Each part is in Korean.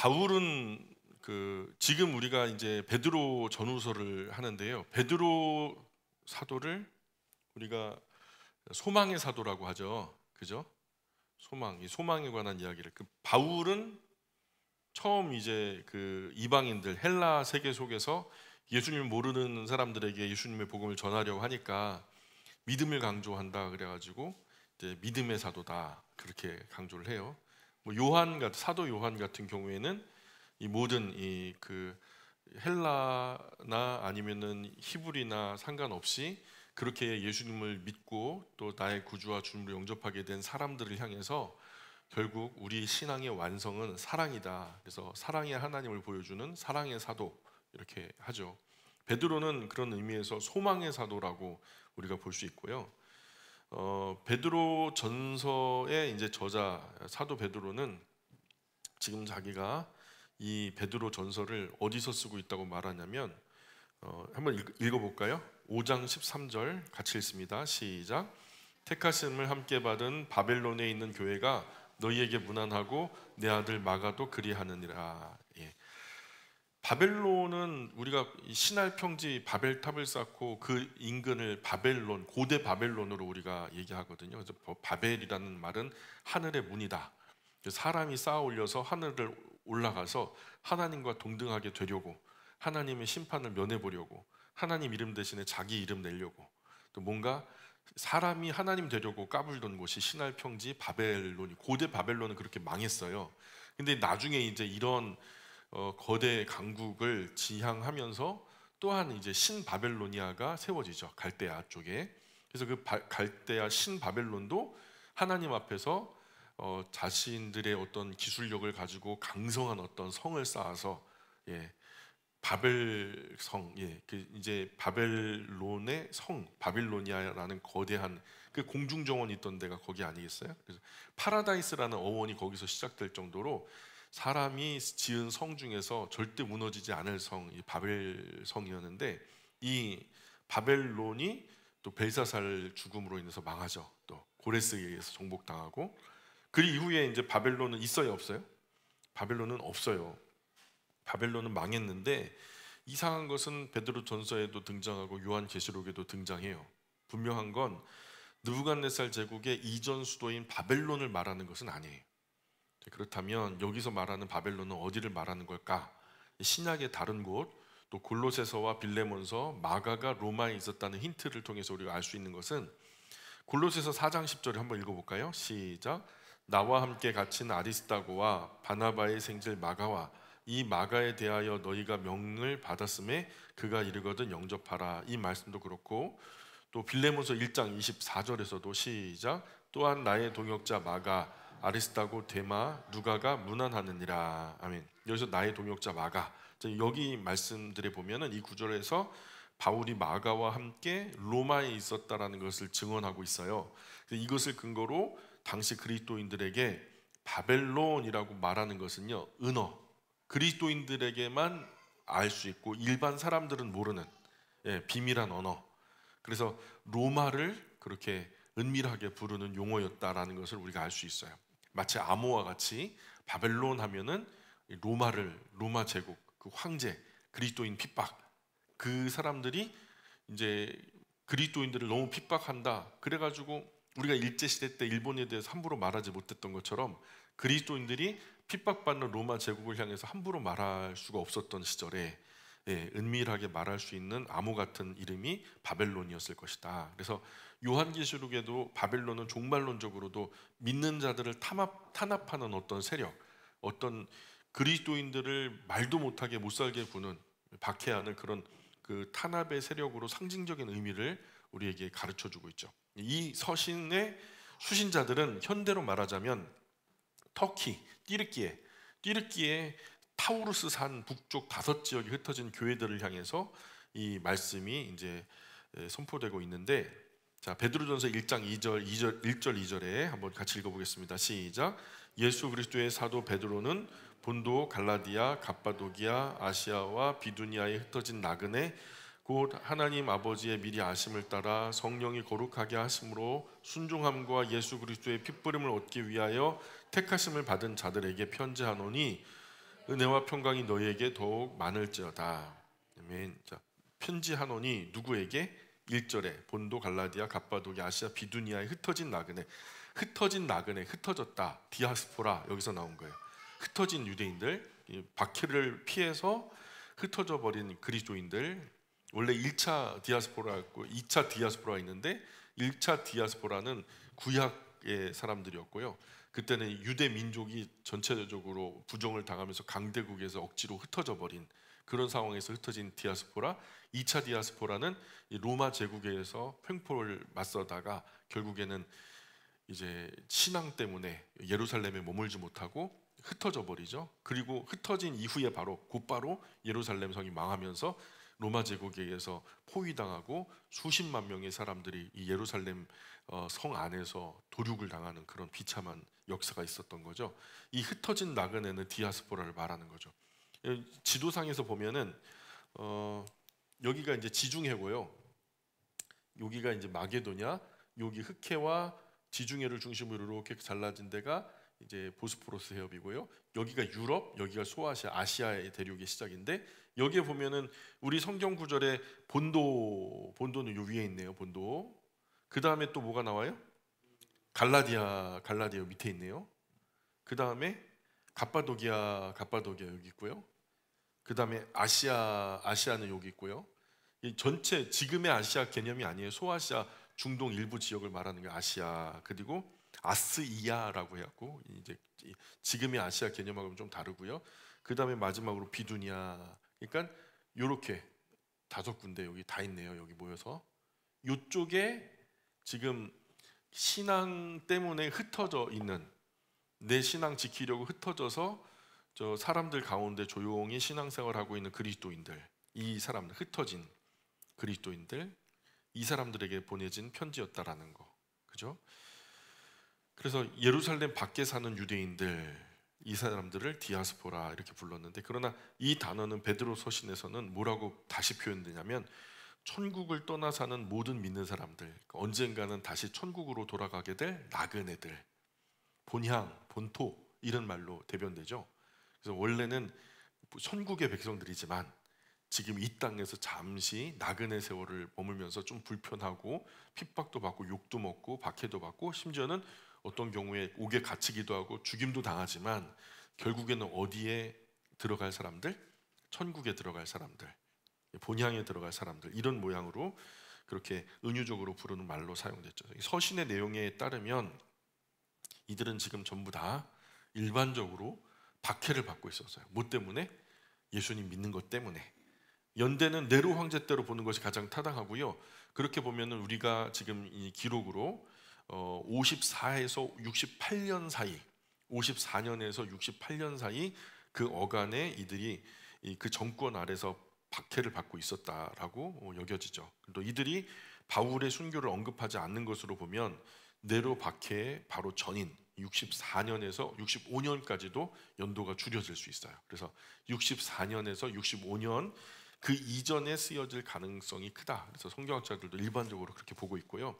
바울은 지금 우리가 이제 베드로 전후서를 하는데요. 베드로 사도를 우리가 소망의 사도라고 하죠. 그죠? 이 소망에 관한 이야기를. 바울은 처음 이제 이방인들 헬라 세계 속에서 예수님을 모르는 사람들에게 예수님의 복음을 전하려고 하니까 믿음을 강조한다 그래가지고 이제 믿음의 사도다 그렇게 강조를 해요. 뭐 사도 요한 같은 경우에는 이 모든 헬라나 아니면은 히브리나 상관없이 그렇게 예수님을 믿고 또 나의 구주와 주님으로 영접하게 된 사람들을 향해서 결국 우리 신앙의 완성은 사랑이다. 그래서 사랑의 하나님을 보여주는 사랑의 사도 이렇게 하죠. 베드로는 그런 의미에서 소망의 사도라고 우리가 볼 수 있고요. 베드로 전서의 이제 저자 사도 베드로는 지금 자기가 이 베드로 전서를 어디서 쓰고 있다고 말하냐면 한번 읽어볼까요? 5장 13절 같이 읽습니다. 시작. 택하심을 함께 받은 바벨론에 있는 교회가 너희에게 문안하고 내 아들 마가도 그리하느니라. 예. 바벨론은 우리가 신할 평지 바벨탑을 쌓고 그 인근을 바벨론, 고대 바벨론으로 우리가 얘기하거든요. 그래서 바벨이라는 말은 하늘의 문이다. 사람이 쌓아 올려서 하늘을 올라가서 하나님과 동등하게 되려고, 하나님의 심판을 면해보려고, 하나님 이름 대신에 자기 이름 내려고, 또 뭔가 사람이 하나님 되려고 까불던 곳이 신할 평지 바벨론이, 고대 바벨론은 그렇게 망했어요. 근데 나중에 이제 이런 거대 강국을 지향하면서 또한 이제 신바벨로니아가 세워지죠. 갈대아 쪽에. 그래서 갈대아 신바벨론도 하나님 앞에서 자신들의 어떤 기술력을 가지고 강성한 어떤 성을 쌓아서 바벨성, 이제 바벨론의 성, 바빌로니아라는 거대한 그 공중 정원이 있던 데가 거기 아니겠어요? 그래서 파라다이스라는 어원이 거기서 시작될 정도로 사람이 지은 성 중에서 절대 무너지지 않을 성이 바벨성이었는데, 이 바벨론이 또 벨사살 죽음으로 인해서 망하죠. 또 고레스에 의해서 정복당하고. 그 이후에 이제 바벨론은 있어요, 없어요? 바벨론은 없어요. 바벨론은 망했는데 이상한 것은 베드로 전서에도 등장하고 요한계시록에도 등장해요. 분명한 건 느부갓네살 제국의 이전 수도인 바벨론을 말하는 것은 아니에요. 그렇다면 여기서 말하는 바벨론은 어디를 말하는 걸까? 신약의 다른 곳, 또 골로새서와 빌레몬서, 마가가 로마에 있었다는 힌트를 통해서 우리가 알 수 있는 것은 골로새서 4장 10절을 한번 읽어볼까요? 시작. 나와 함께 갇힌 아리스다고와 바나바의 생질 마가와 이 마가에 대하여 너희가 명을 받았음에 그가 이르거든 영접하라. 이 말씀도 그렇고, 또 빌레몬서 1장 24절에서도 시작. 또한 나의 동역자 마가, 아리스다고, 데마, 누가가 문안하느니라. 아멘. 여기서 나의 동역자 마가, 여기 말씀들에 보면은 이 구절에서 바울이 마가와 함께 로마에 있었다라는 것을 증언하고 있어요. 이것을 근거로 당시 그리스도인들에게 바벨론이라고 말하는 것은요, 은어, 그리스도인들에게만 알 수 있고 일반 사람들은 모르는 비밀한 언어. 그래서 로마를 그렇게 은밀하게 부르는 용어였다라는 것을 우리가 알 수 있어요. 마치 암호와 같이 바벨론 하면은 로마 제국, 그 황제, 그리스도인 핍박, 그 사람들이 이제 그리스도인들을 너무 핍박한다. 그래가지고 우리가 일제시대 때 일본에 대해서 함부로 말하지 못했던 것처럼 그리스도인들이 핍박받는 로마 제국을 향해서 함부로 말할 수가 없었던 시절에 은밀하게 말할 수 있는 암호 같은 이름이 바벨론이었을 것이다. 그래서 요한계시록에도 바벨론은 종말론적으로도 믿는 자들을 탄압하는 어떤 세력, 어떤 그리스도인들을 말도 못하게 못살게 구는, 박해하는 그런 그 탄압의 세력으로 상징적인 의미를 우리에게 가르쳐주고 있죠. 이 서신의 수신자들은 현대로 말하자면 터키, 띠르키에 타우루스 산 북쪽 5지역에 흩어진 교회들을 향해서 이 말씀이 이제 선포되고 있는데, 자, 베드로전서 1장 1절 2절에 한번 같이 읽어보겠습니다. 시작. 예수 그리스도의 사도 베드로는 본도, 갈라디아, 갑바도기아, 아시아와 비두니아에 흩어진 나그네, 곧 하나님 아버지의 미리 아심을 따라 성령이 거룩하게 하심으로 순종함과 예수 그리스도의 핏부림을 얻기 위하여 택하심을 받은 자들에게 편지하노니, 은혜와 평강이 너희에게 더욱 많을지어다. 아멘. 자, 편지 한원이 누구에게? 1절에 본도, 갈라디아, 갑바도기아, 아시아, 비두니아에 흩어진 나그네. 흩어진 나그네, 흩어졌다. 디아스포라, 여기서 나온 거예요. 흩어진 유대인들, 박해를 피해서 흩어져 버린 그리스도인들. 원래 1차 디아스포라 있고 2차 디아스포라가 있는데 1차 디아스포라는 구약의 사람들이었고요. 그때는 유대 민족이 전체적으로 부정을 당하면서 강대국에서 억지로 흩어져 버린 그런 상황에서 흩어진 디아스포라. 2차 디아스포라는 로마 제국에서 횡포를 맞서다가 결국에는 이제 신앙 때문에 예루살렘에 머물지 못하고 흩어져 버리죠. 그리고 흩어진 이후에 곧바로 예루살렘 성이 망하면서 로마 제국에 의해서 포위당하고 수십만 명의 사람들이 이 예루살렘 성 안에서 도륙을 당하는 그런 비참한 역사가 있었던 거죠. 이 흩어진 나그네는 디아스포라를 말하는 거죠. 지도상에서 보면은 여기가 이제 지중해고요. 여기가 이제 마게도냐, 여기 흑해와 지중해를 중심으로 이렇게 잘라진 데가 이제 보스포러스 해협이고요. 여기가 유럽, 여기가 소아시아, 아시아의 대륙의 시작인데 여기에 보면은 우리 성경 구절에 본도는 요 위에 있네요. 본도. 그 다음에 또 뭐가 나와요? 갈라디아 밑에 있네요. 그 다음에 갑바도기아 여기 있고요. 그 다음에 아시아는 여기 있고요. 이 전체 지금의 아시아 개념이 아니에요. 소아시아 중동 일부 지역을 말하는 게 아시아. 그리고 아스이아라고 해갖고 이제 지금의 아시아 개념하고는 좀 다르고요. 그 다음에 마지막으로 비두니아. 그러니까 요렇게 5군데 여기 다 있네요. 여기 모여서 요쪽에 지금 신앙 때문에 흩어져 있는, 내 신앙 지키려고 흩어져서 저 사람들 가운데 조용히 신앙생활하고 있는 그리스도인들, 이 사람들, 흩어진 그리스도인들, 이 사람들에게 보내진 편지였다라는 거, 그죠? 그래서 예루살렘 밖에 사는 유대인들, 이 사람들을 디아스포라 이렇게 불렀는데, 그러나 이 단어는 베드로 서신에서는 뭐라고 다시 표현되냐면 천국을 떠나 사는 모든 믿는 사람들, 언젠가는 다시 천국으로 돌아가게 될 나그네들, 본향, 본토 이런 말로 대변되죠. 그래서 원래는 천국의 백성들이지만 지금 이 땅에서 잠시 나그네 세월을 머물면서 좀 불편하고 핍박도 받고 욕도 먹고 박해도 받고 심지어는 어떤 경우에 옥에 갇히기도 하고 죽임도 당하지만 결국에는 어디에 들어갈 사람들? 천국에 들어갈 사람들, 본향에 들어갈 사람들, 이런 모양으로 그렇게 은유적으로 부르는 말로 사용됐죠. 서신의 내용에 따르면 이들은 지금 전부 다 일반적으로 박해를 받고 있었어요. 뭐 때문에? 예수님 믿는 것 때문에. 연대는 네로 황제 때로 보는 것이 가장 타당하고요. 그렇게 보면은 우리가 지금 이 기록으로 54에서 68년 사이, 54년에서 68년 사이 그 어간에 이들이 그 정권 아래서 박해를 받고 있었다라고 여겨지죠. 또 이들이 바울의 순교를 언급하지 않는 것으로 보면 네로 박해의 바로 전인 64년에서 65년까지도 연도가 줄여질 수 있어요. 그래서 64년에서 65년 그 이전에 쓰여질 가능성이 크다. 그래서 성경학자들도 일반적으로 그렇게 보고 있고요.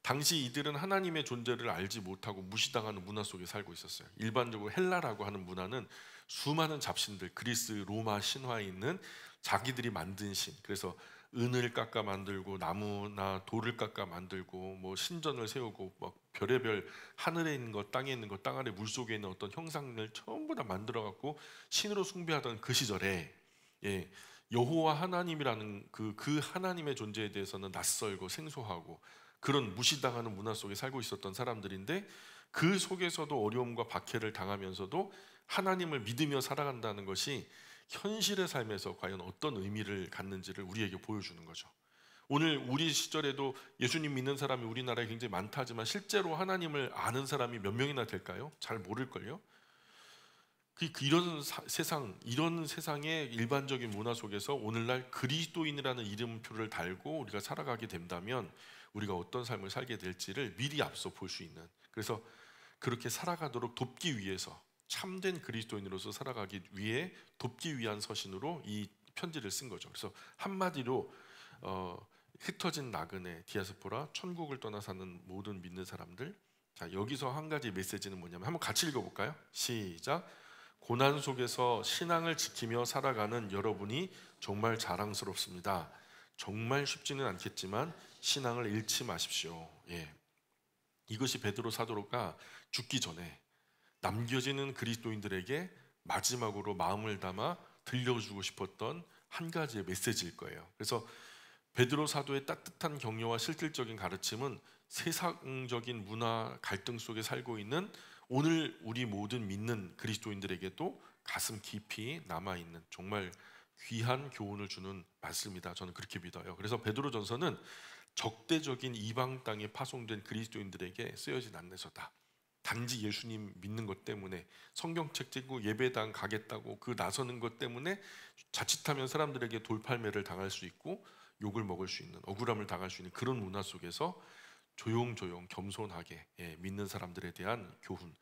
당시 이들은 하나님의 존재를 알지 못하고 무시당하는 문화 속에 살고 있었어요. 일반적으로 헬라라고 하는 문화는 수많은 잡신들, 그리스, 로마 신화에 있는 자기들이 만든 신, 그래서 은을 깎아 만들고 나무나 돌을 깎아 만들고 뭐 신전을 세우고 막 별의별 하늘에 있는 것, 땅에 있는 것, 땅 아래 물 속에 있는 어떤 형상을 전부 다 만들어 갖고 신으로 숭배하던 그 시절에, 여호와 하나님이라는 그 하나님의 존재에 대해서는 낯설고 생소하고 그런 무시당하는 문화 속에 살고 있었던 사람들인데, 그 속에서도 어려움과 박해를 당하면서도 하나님을 믿으며 살아간다는 것이 현실의 삶에서 과연 어떤 의미를 갖는지를 우리에게 보여주는 거죠. 오늘 우리 시절에도 예수님 믿는 사람이 우리나라에 굉장히 많다 하지만 실제로 하나님을 아는 사람이 몇 명이나 될까요? 잘 모를걸요? 이런 세상의 일반적인 문화 속에서 오늘날 그리스도인이라는 이름표를 달고 우리가 살아가게 된다면 우리가 어떤 삶을 살게 될지를 미리 앞서 볼 수 있는, 그래서 그렇게 살아가도록 돕기 위해서, 참된 그리스도인으로서 살아가기 위해 돕기 위한 서신으로 이 편지를 쓴 거죠. 그래서 한마디로 흩어진 나그네, 디아스포라, 천국을 떠나 사는 모든 믿는 사람들. 자, 여기서 한 가지 메시지는 뭐냐면 한번 같이 읽어볼까요? 시작. 고난 속에서 신앙을 지키며 살아가는 여러분이 정말 자랑스럽습니다. 정말 쉽지는 않겠지만 신앙을 잃지 마십시오. 예. 이것이 베드로 사도가 죽기 전에 남겨지는 그리스도인들에게 마지막으로 마음을 담아 들려주고 싶었던 한 가지의 메시지일 거예요. 그래서 베드로 사도의 따뜻한 격려와 실질적인 가르침은 세상적인 문화 갈등 속에 살고 있는 오늘 우리 모든 믿는 그리스도인들에게도 가슴 깊이 남아있는 정말 귀한 교훈을 주는 말씀이다. 저는 그렇게 믿어요. 그래서 베드로전서는 적대적인 이방 땅에 파송된 그리스도인들에게 쓰여진 안내서다. 단지 예수님 믿는 것 때문에 성경책 찍고 예배당 가겠다고 그 나서는 것 때문에 자칫하면 사람들에게 돌팔매를 당할 수 있고 욕을 먹을 수 있는, 억울함을 당할 수 있는 그런 문화 속에서 조용조용 겸손하게 믿는 사람들에 대한 교훈.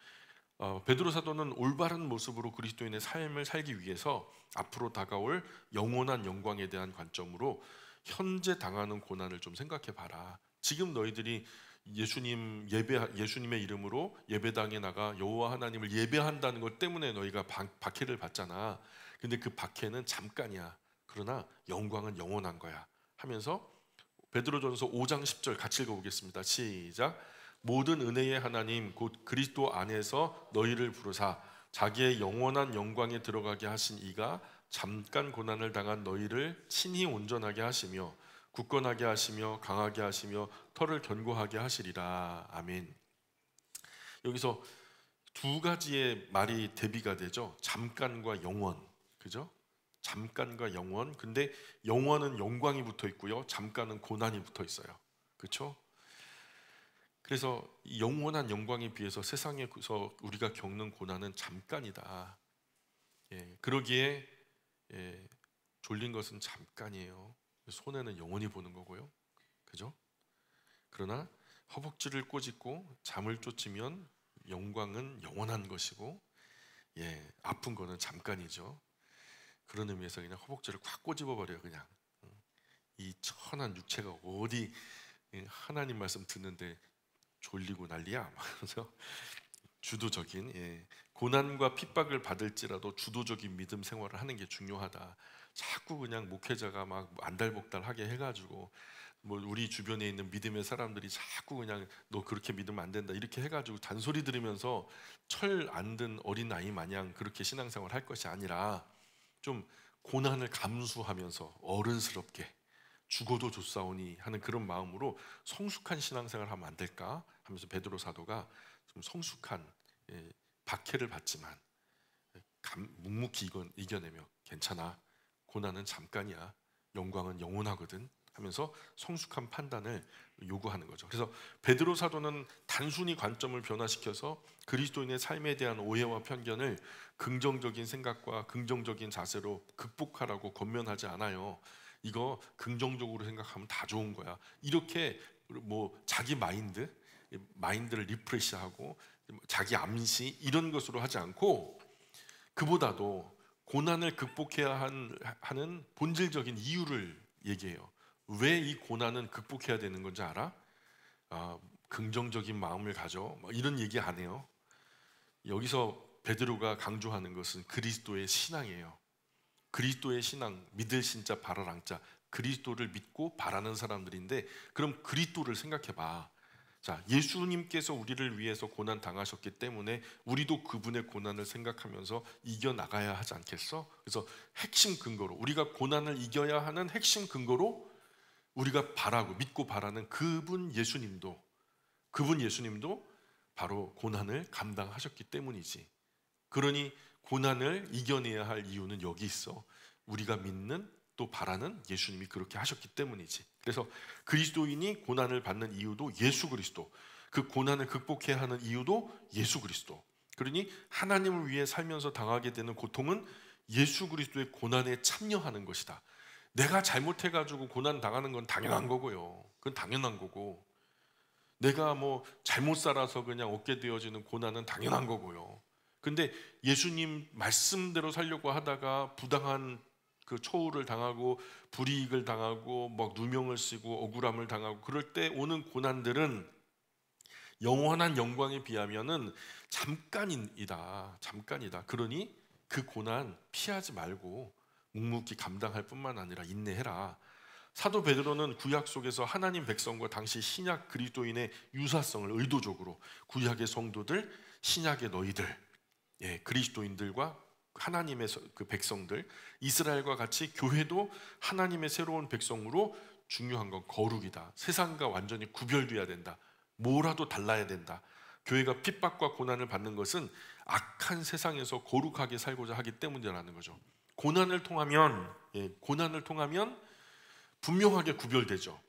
베드로 사도는 올바른 모습으로 그리스도인의 삶을 살기 위해서 앞으로 다가올 영원한 영광에 대한 관점으로 현재 당하는 고난을 좀 생각해 봐라. 지금 너희들이 예수님의 이름으로 예배당에 나가 여호와 하나님을 예배한다는 것 때문에 너희가 박해를 받잖아. 근데 그 박해는 잠깐이야. 그러나 영광은 영원한 거야. 하면서 베드로전서 5장 10절 같이 읽어보겠습니다. 시작. 모든 은혜의 하나님 곧 그리스도 안에서 너희를 부르사 자기의 영원한 영광에 들어가게 하신 이가 잠깐 고난을 당한 너희를 친히 온전하게 하시며 굳건하게 하시며 강하게 하시며 털을 견고하게 하시리라. 아멘. 여기서 두 가지의 말이 대비가 되죠. 잠깐과 영원. 그죠? 잠깐과 영원. 근데 영원은 영광이 붙어 있고요. 잠깐은 고난이 붙어 있어요. 그렇죠? 그래서 이 영원한 영광에 비해서 세상에서 우리가 겪는 고난은 잠깐이다. 그러기에 졸린 것은 잠깐이에요. 손해는 영원히 보는 거고요. 그죠? 그러나 허벅지를 꼬집고 잠을 쫓으면 영광은 영원한 것이고 아픈 거는 잠깐이죠. 그런 의미에서 그냥 허벅지를 꽉 꼬집어 버려요. 그냥 이 천한 육체가 어디 하나님 말씀 듣는데 졸리고 난리야. 그래서 주도적인 고난과 핍박을 받을지라도 주도적인 믿음 생활을 하는 게 중요하다. 자꾸 그냥 목회자가 막 안달복달하게 해가지고 뭐 우리 주변에 있는 믿음의 사람들이 자꾸 그냥 너 그렇게 믿으면 안 된다 이렇게 해가지고 잔소리 들으면서 철 안 든 어린 아이 마냥 그렇게 신앙생활 할 것이 아니라 좀 고난을 감수하면서 어른스럽게 죽어도 좋사오니 하는 그런 마음으로 성숙한 신앙생활을 하면 안 될까 하면서 베드로 사도가 좀 성숙한 박해를 받지만 묵묵히 이겨내며 괜찮아. 고난은 잠깐이야. 영광은 영원하거든 하면서 성숙한 판단을 요구하는 거죠. 그래서 베드로 사도는 단순히 관점을 변화시켜서 그리스도인의 삶에 대한 오해와 편견을 긍정적인 생각과 긍정적인 자세로 극복하라고 권면하지 않아요. 이거 긍정적으로 생각하면 다 좋은 거야. 이렇게 뭐 자기 마인드를 리프레시하고 자기 암시 이런 것으로 하지 않고 그보다도 고난을 극복해야 하는 본질적인 이유를 얘기해요. 왜 이 고난은 극복해야 되는 건지 알아? 긍정적인 마음을 가져. 이런 얘기 안 해요. 여기서 베드로가 강조하는 것은 그리스도의 신앙이에요. 그리스도의 신앙, 믿을 신자 바랄 앙자, 그리스도를 믿고 바라는 사람들인데 그럼 그리스도를 생각해봐. 자, 예수님께서 우리를 위해서 고난 당하셨기 때문에 우리도 그분의 고난을 생각하면서 이겨나가야 하지 않겠어? 그래서 핵심 근거로 우리가 고난을 이겨야 하는 핵심 근거로 우리가 바라고 믿고 바라는 그분 예수님도 바로 고난을 감당하셨기 때문이지. 그러니 고난을 이겨내야 할 이유는 여기 있어. 우리가 믿는 또 바라는 예수님이 그렇게 하셨기 때문이지. 그래서 그리스도인이 고난을 받는 이유도 예수 그리스도, 그 고난을 극복해야 하는 이유도 예수 그리스도. 그러니 하나님을 위해 살면서 당하게 되는 고통은 예수 그리스도의 고난에 참여하는 것이다. 내가 잘못해가지고 고난 당하는 건 당연한 거고요. 그건 당연한 거고, 내가 뭐 잘못 살아서 그냥 얻게 되어지는 고난은 당연한 거고요. 근데 예수님 말씀대로 살려고 하다가 부당한 그 초우를 당하고 불이익을 당하고 막 누명을 쓰고 억울함을 당하고 그럴 때 오는 고난들은 영원한 영광에 비하면은 잠깐이다. 그러니 그 고난 피하지 말고 묵묵히 감당할 뿐만 아니라 인내해라. 사도 베드로는 구약 속에서 하나님 백성과 당시 신약 그리스도인의 유사성을 의도적으로 구약의 성도들, 신약의 너희들, 그리스도인들과 하나님의 그 백성들, 이스라엘과 같이 교회도 하나님의 새로운 백성으로 중요한 건 거룩이다. 세상과 완전히 구별돼야 된다. 뭐라도 달라야 된다. 교회가 핍박과 고난을 받는 것은 악한 세상에서 거룩하게 살고자 하기 때문이라는 거죠. 고난을 통하면 분명하게 구별되죠.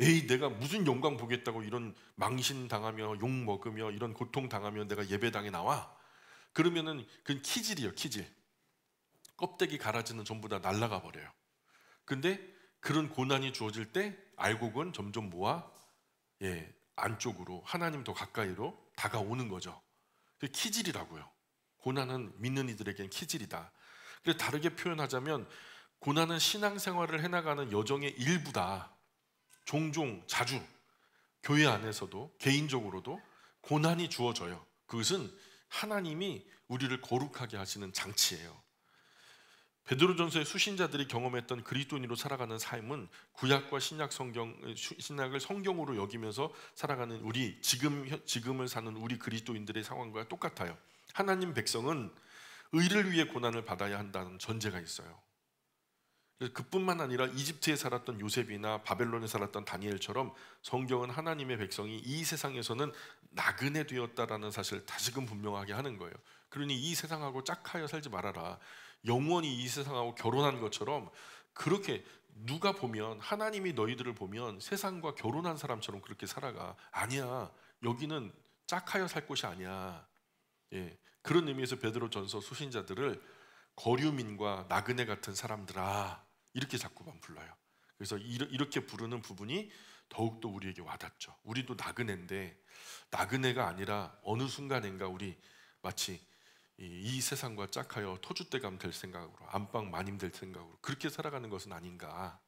에이, 내가 무슨 영광 보겠다고 이런 망신 당하며 욕 먹으며 이런 고통 당하며 내가 예배당에 나와? 그러면은 그건 키질이에요, 키질. 껍데기 가라지는 전부 다 날아가 버려요. 근데 그런 고난이 주어질 때 알곡은 점점 모아 안쪽으로 하나님 더 가까이로 다가오는 거죠. 그 키질이라고요. 고난은 믿는 이들에겐 키질이다. 그래서 다르게 표현하자면 고난은 신앙생활을 해나가는 여정의 일부다. 종종 자주 교회 안에서도 개인적으로도 고난이 주어져요. 그것은 하나님이 우리를 거룩하게 하시는 장치예요. 베드로전서의 수신자들이 경험했던 그리스도인으로 살아가는 삶은 구약과 신약을 성경으로 여기면서 살아가는 우리 지금을 사는 우리 그리스도인들의 상황과 똑같아요. 하나님 백성은 의를 위해 고난을 받아야 한다는 전제가 있어요. 그래서 그뿐만 아니라 이집트에 살았던 요셉이나 바벨론에 살았던 다니엘처럼 성경은 하나님의 백성이 이 세상에서는 나그네 되었다라는 사실을 다시금 분명하게 하는 거예요. 그러니 이 세상하고 짝하여 살지 말아라. 영원히 이 세상하고 결혼한 것처럼 그렇게 누가 보면 하나님이 너희들을 보면 세상과 결혼한 사람처럼 그렇게 살아가. 아니야. 여기는 짝하여 살 곳이 아니야. 그런 의미에서 베드로전서 수신자들을 거류민과 나그네 같은 사람들아 이렇게 자꾸만 불러요. 그래서 이렇게 부르는 부분이 더욱더 우리에게 와닿죠. 우리도 나그네인데 나그네가 아니라 어느 순간인가 우리 마치 이 세상과 짝하여 터줏대감 될 생각으로 안방 마님 될 생각으로 그렇게 살아가는 것은 아닌가.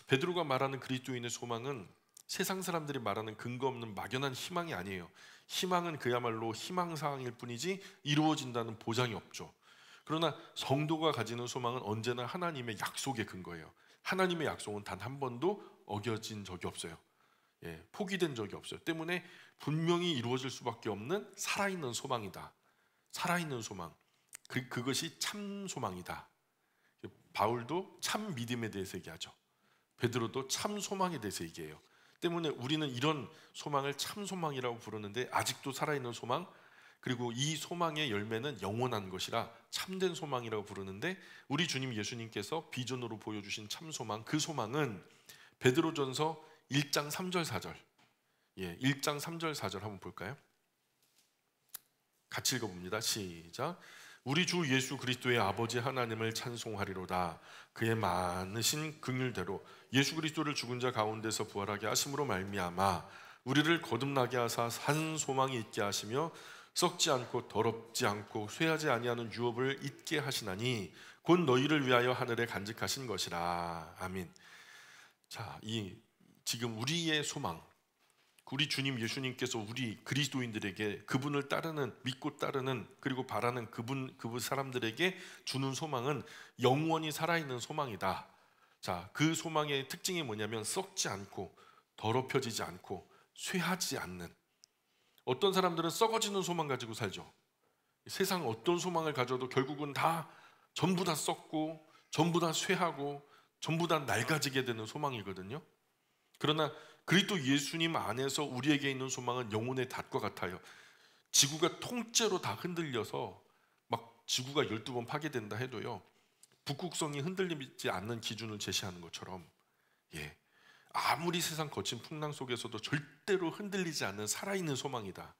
베드로가 말하는 그리스도인의 소망은 세상 사람들이 말하는 근거 없는 막연한 희망이 아니에요. 희망은 그야말로 희망사항일 뿐이지 이루어진다는 보장이 없죠. 그러나 성도가 가지는 소망은 언제나 하나님의 약속의 근거예요. 하나님의 약속은 단 한 번도 어겨진 적이 없어요. 포기된 적이 없어요. 때문에 분명히 이루어질 수밖에 없는 살아있는 소망이다. 살아있는 소망, 그것이 참 소망이다. 바울도 참 믿음에 대해서 얘기하죠. 베드로도 참 소망에 대해서 얘기해요. 때문에 우리는 이런 소망을 참 소망이라고 부르는데 아직도 살아있는 소망, 그리고 이 소망의 열매는 영원한 것이라 참된 소망이라고 부르는데 우리 주님 예수님께서 비전으로 보여주신 참 소망, 그 소망은 베드로전서 1장 3절 4절 1장 3절 4절 한번 볼까요? 같이 읽어봅니다. 시작. 우리 주 예수 그리스도의 아버지 하나님을 찬송하리로다. 그의 많으신 긍휼대로 예수 그리스도를 죽은 자 가운데서 부활하게 하심으로 말미암아 우리를 거듭나게 하사 산 소망이 있게 하시며 썩지 않고 더럽지 않고 쇠하지 아니하는 유업을 잊게 하시나니 곧 너희를 위하여 하늘에 간직하신 것이라. 아멘. 자, 지금 우리의 소망, 우리 주님 예수님께서 우리 그리스도인들에게 그분을 따르는, 믿고 따르는, 그리고 바라는 그분 사람들에게 주는 소망은 영원히 살아있는 소망이다. 자, 그 소망의 특징이 뭐냐면 썩지 않고 더럽혀지지 않고 쇠하지 않는. 어떤 사람들은 썩어지는 소망 가지고 살죠. 세상 어떤 소망을 가져도 결국은 전부 다 썩고 전부 다 쇠하고 전부 다 낡아지게 되는 소망이거든요. 그러나 그리스도 예수님 안에서 우리에게 있는 소망은 영혼의 닷과 같아요. 지구가 통째로 다 흔들려서 막 지구가 12번 파괴된다 해도요, 북극성이 흔들리지 않는 기준을 제시하는 것처럼 아무리 세상 거친 풍랑 속에서도 절대로 흔들리지 않는 살아있는 소망이다.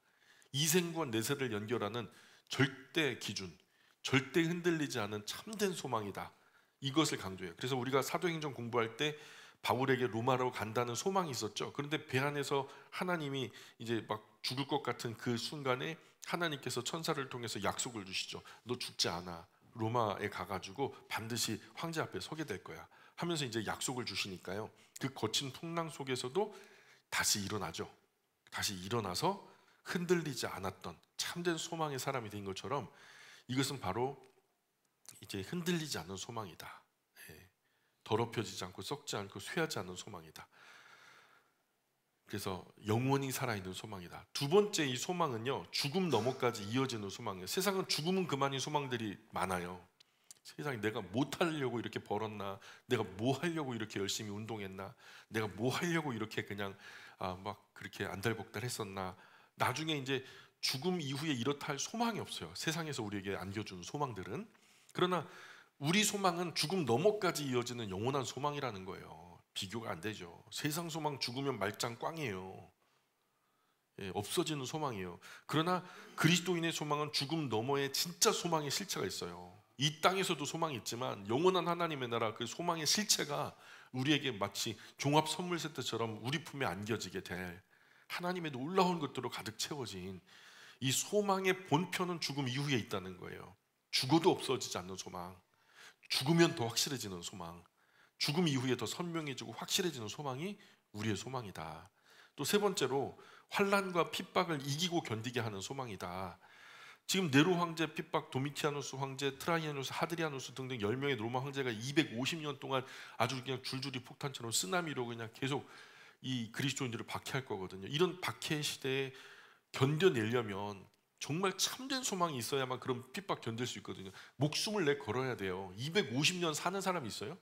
이생과 내세를 연결하는 절대 기준, 절대 흔들리지 않은 참된 소망이다. 이것을 강조해요. 그래서 우리가 사도행전 공부할 때 바울에게 로마로 간다는 소망이 있었죠. 그런데 배 안에서 하나님이 이제 막 죽을 것 같은 그 순간에 하나님께서 천사를 통해서 약속을 주시죠. 너 죽지 않아. 로마에 가가지고 반드시 황제 앞에 서게 될 거야 하면서 이제 약속을 주시니까요, 그 거친 풍랑 속에서도 다시 일어나죠. 다시 일어나서 흔들리지 않았던 참된 소망의 사람이 된 것처럼 이것은 바로 이제 흔들리지 않는 소망이다. 예. 더럽혀지지 않고 썩지 않고 쇠하지 않는 소망이다. 그래서 영원히 살아있는 소망이다. 두 번째 이 소망은요, 죽음 너머까지 이어지는 소망이에요. 세상은 죽음은 그만인 소망들이 많아요. 세상에 내가 뭐 하려고 이렇게 벌었나, 내가 뭐 하려고 이렇게 열심히 운동했나, 내가 뭐 하려고 이렇게 그냥 막 그렇게 안달복달 했었나. 나중에 이제 죽음 이후에 이렇다 할 소망이 없어요. 세상에서 우리에게 안겨주는 소망들은. 그러나 우리 소망은 죽음 너머까지 이어지는 영원한 소망이라는 거예요. 비교가 안 되죠. 세상 소망 죽으면 말짱 꽝이에요. 예, 없어지는 소망이에요. 그러나 그리스도인의 소망은 죽음 너머에 진짜 소망의 실체가 있어요. 이 땅에서도 소망이 있지만 영원한 하나님의 나라 그 소망의 실체가 우리에게 마치 종합 선물 세트처럼 우리 품에 안겨지게 될 하나님의 놀라운 것들로 가득 채워진 이 소망의 본편은 죽음 이후에 있다는 거예요. 죽어도 없어지지 않는 소망, 죽으면 더 확실해지는 소망, 죽음 이후에 더 선명해지고 확실해지는 소망이 우리의 소망이다. 또 세 번째로 환난과 핍박을 이기고 견디게 하는 소망이다. 지금 네로 황제 핍박, 도미티아누스 황제, 트라이아누스, 하드리아누스 등등 10명의 로마 황제가 250년 동안 아주 그냥 줄줄이 폭탄처럼 쓰나미로 그냥 계속 이 그리스도인들을 박해할 거거든요. 이런 박해 시대에 견뎌내려면 정말 참된 소망이 있어야만 그런 핍박 견딜 수 있거든요. 목숨을 내 걸어야 돼요. 250년 사는 사람이 있어요?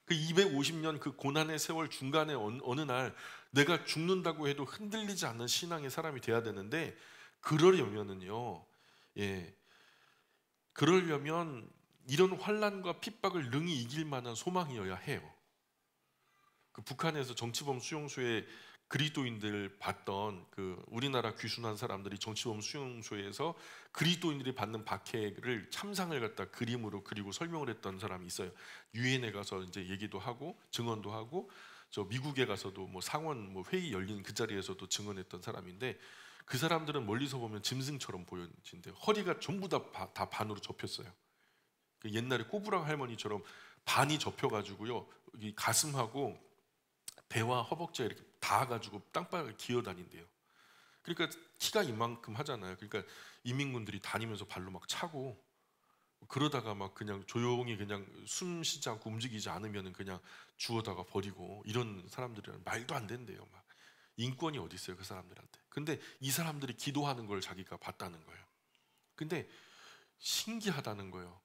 그 250년 그 고난의 세월 중간에 어느 날 내가 죽는다고 해도 흔들리지 않는 신앙의 사람이 돼야 되는데, 그러려면은요, 예, 그러려면 이런 환난과 핍박을 능히 이길 만한 소망이어야 해요. 그 북한에서 정치범 수용소에 그리스도인들 봤던 그 우리나라 귀순한 사람들이 정치범 수용소에서 그리스도인들이 받는 박해를 참상을 갖다 그림으로 그리고 설명을 했던 사람이 있어요. 유엔에 가서 이제 얘기도 하고 증언도 하고, 저 미국에 가서도 뭐 상원 뭐 회의 열린 그 자리에서도 증언했던 사람인데, 그 사람들은 멀리서 보면 짐승처럼 보여진대요. 허리가 전부 다 반으로 접혔어요. 그 옛날에 꼬부랑 할머니처럼 반이 접혀가지고요, 이 가슴하고 배와 허벅지가 이렇게 닿아가지고 땅바닥을 기어다닌대요. 그러니까 키가 이만큼 하잖아요. 그러니까 이민군들이 다니면서 발로 막 차고, 그러다가 막 그냥 조용히 그냥 숨 쉬지 않고 움직이지 않으면 그냥 주워다가 버리고, 이런 사람들이랑 말도 안 된대요. 막 인권이 어디 있어요 그 사람들한테. 근데 이 사람들이 기도하는 걸 자기가 봤다는 거예요. 근데 신기하다는 거예요.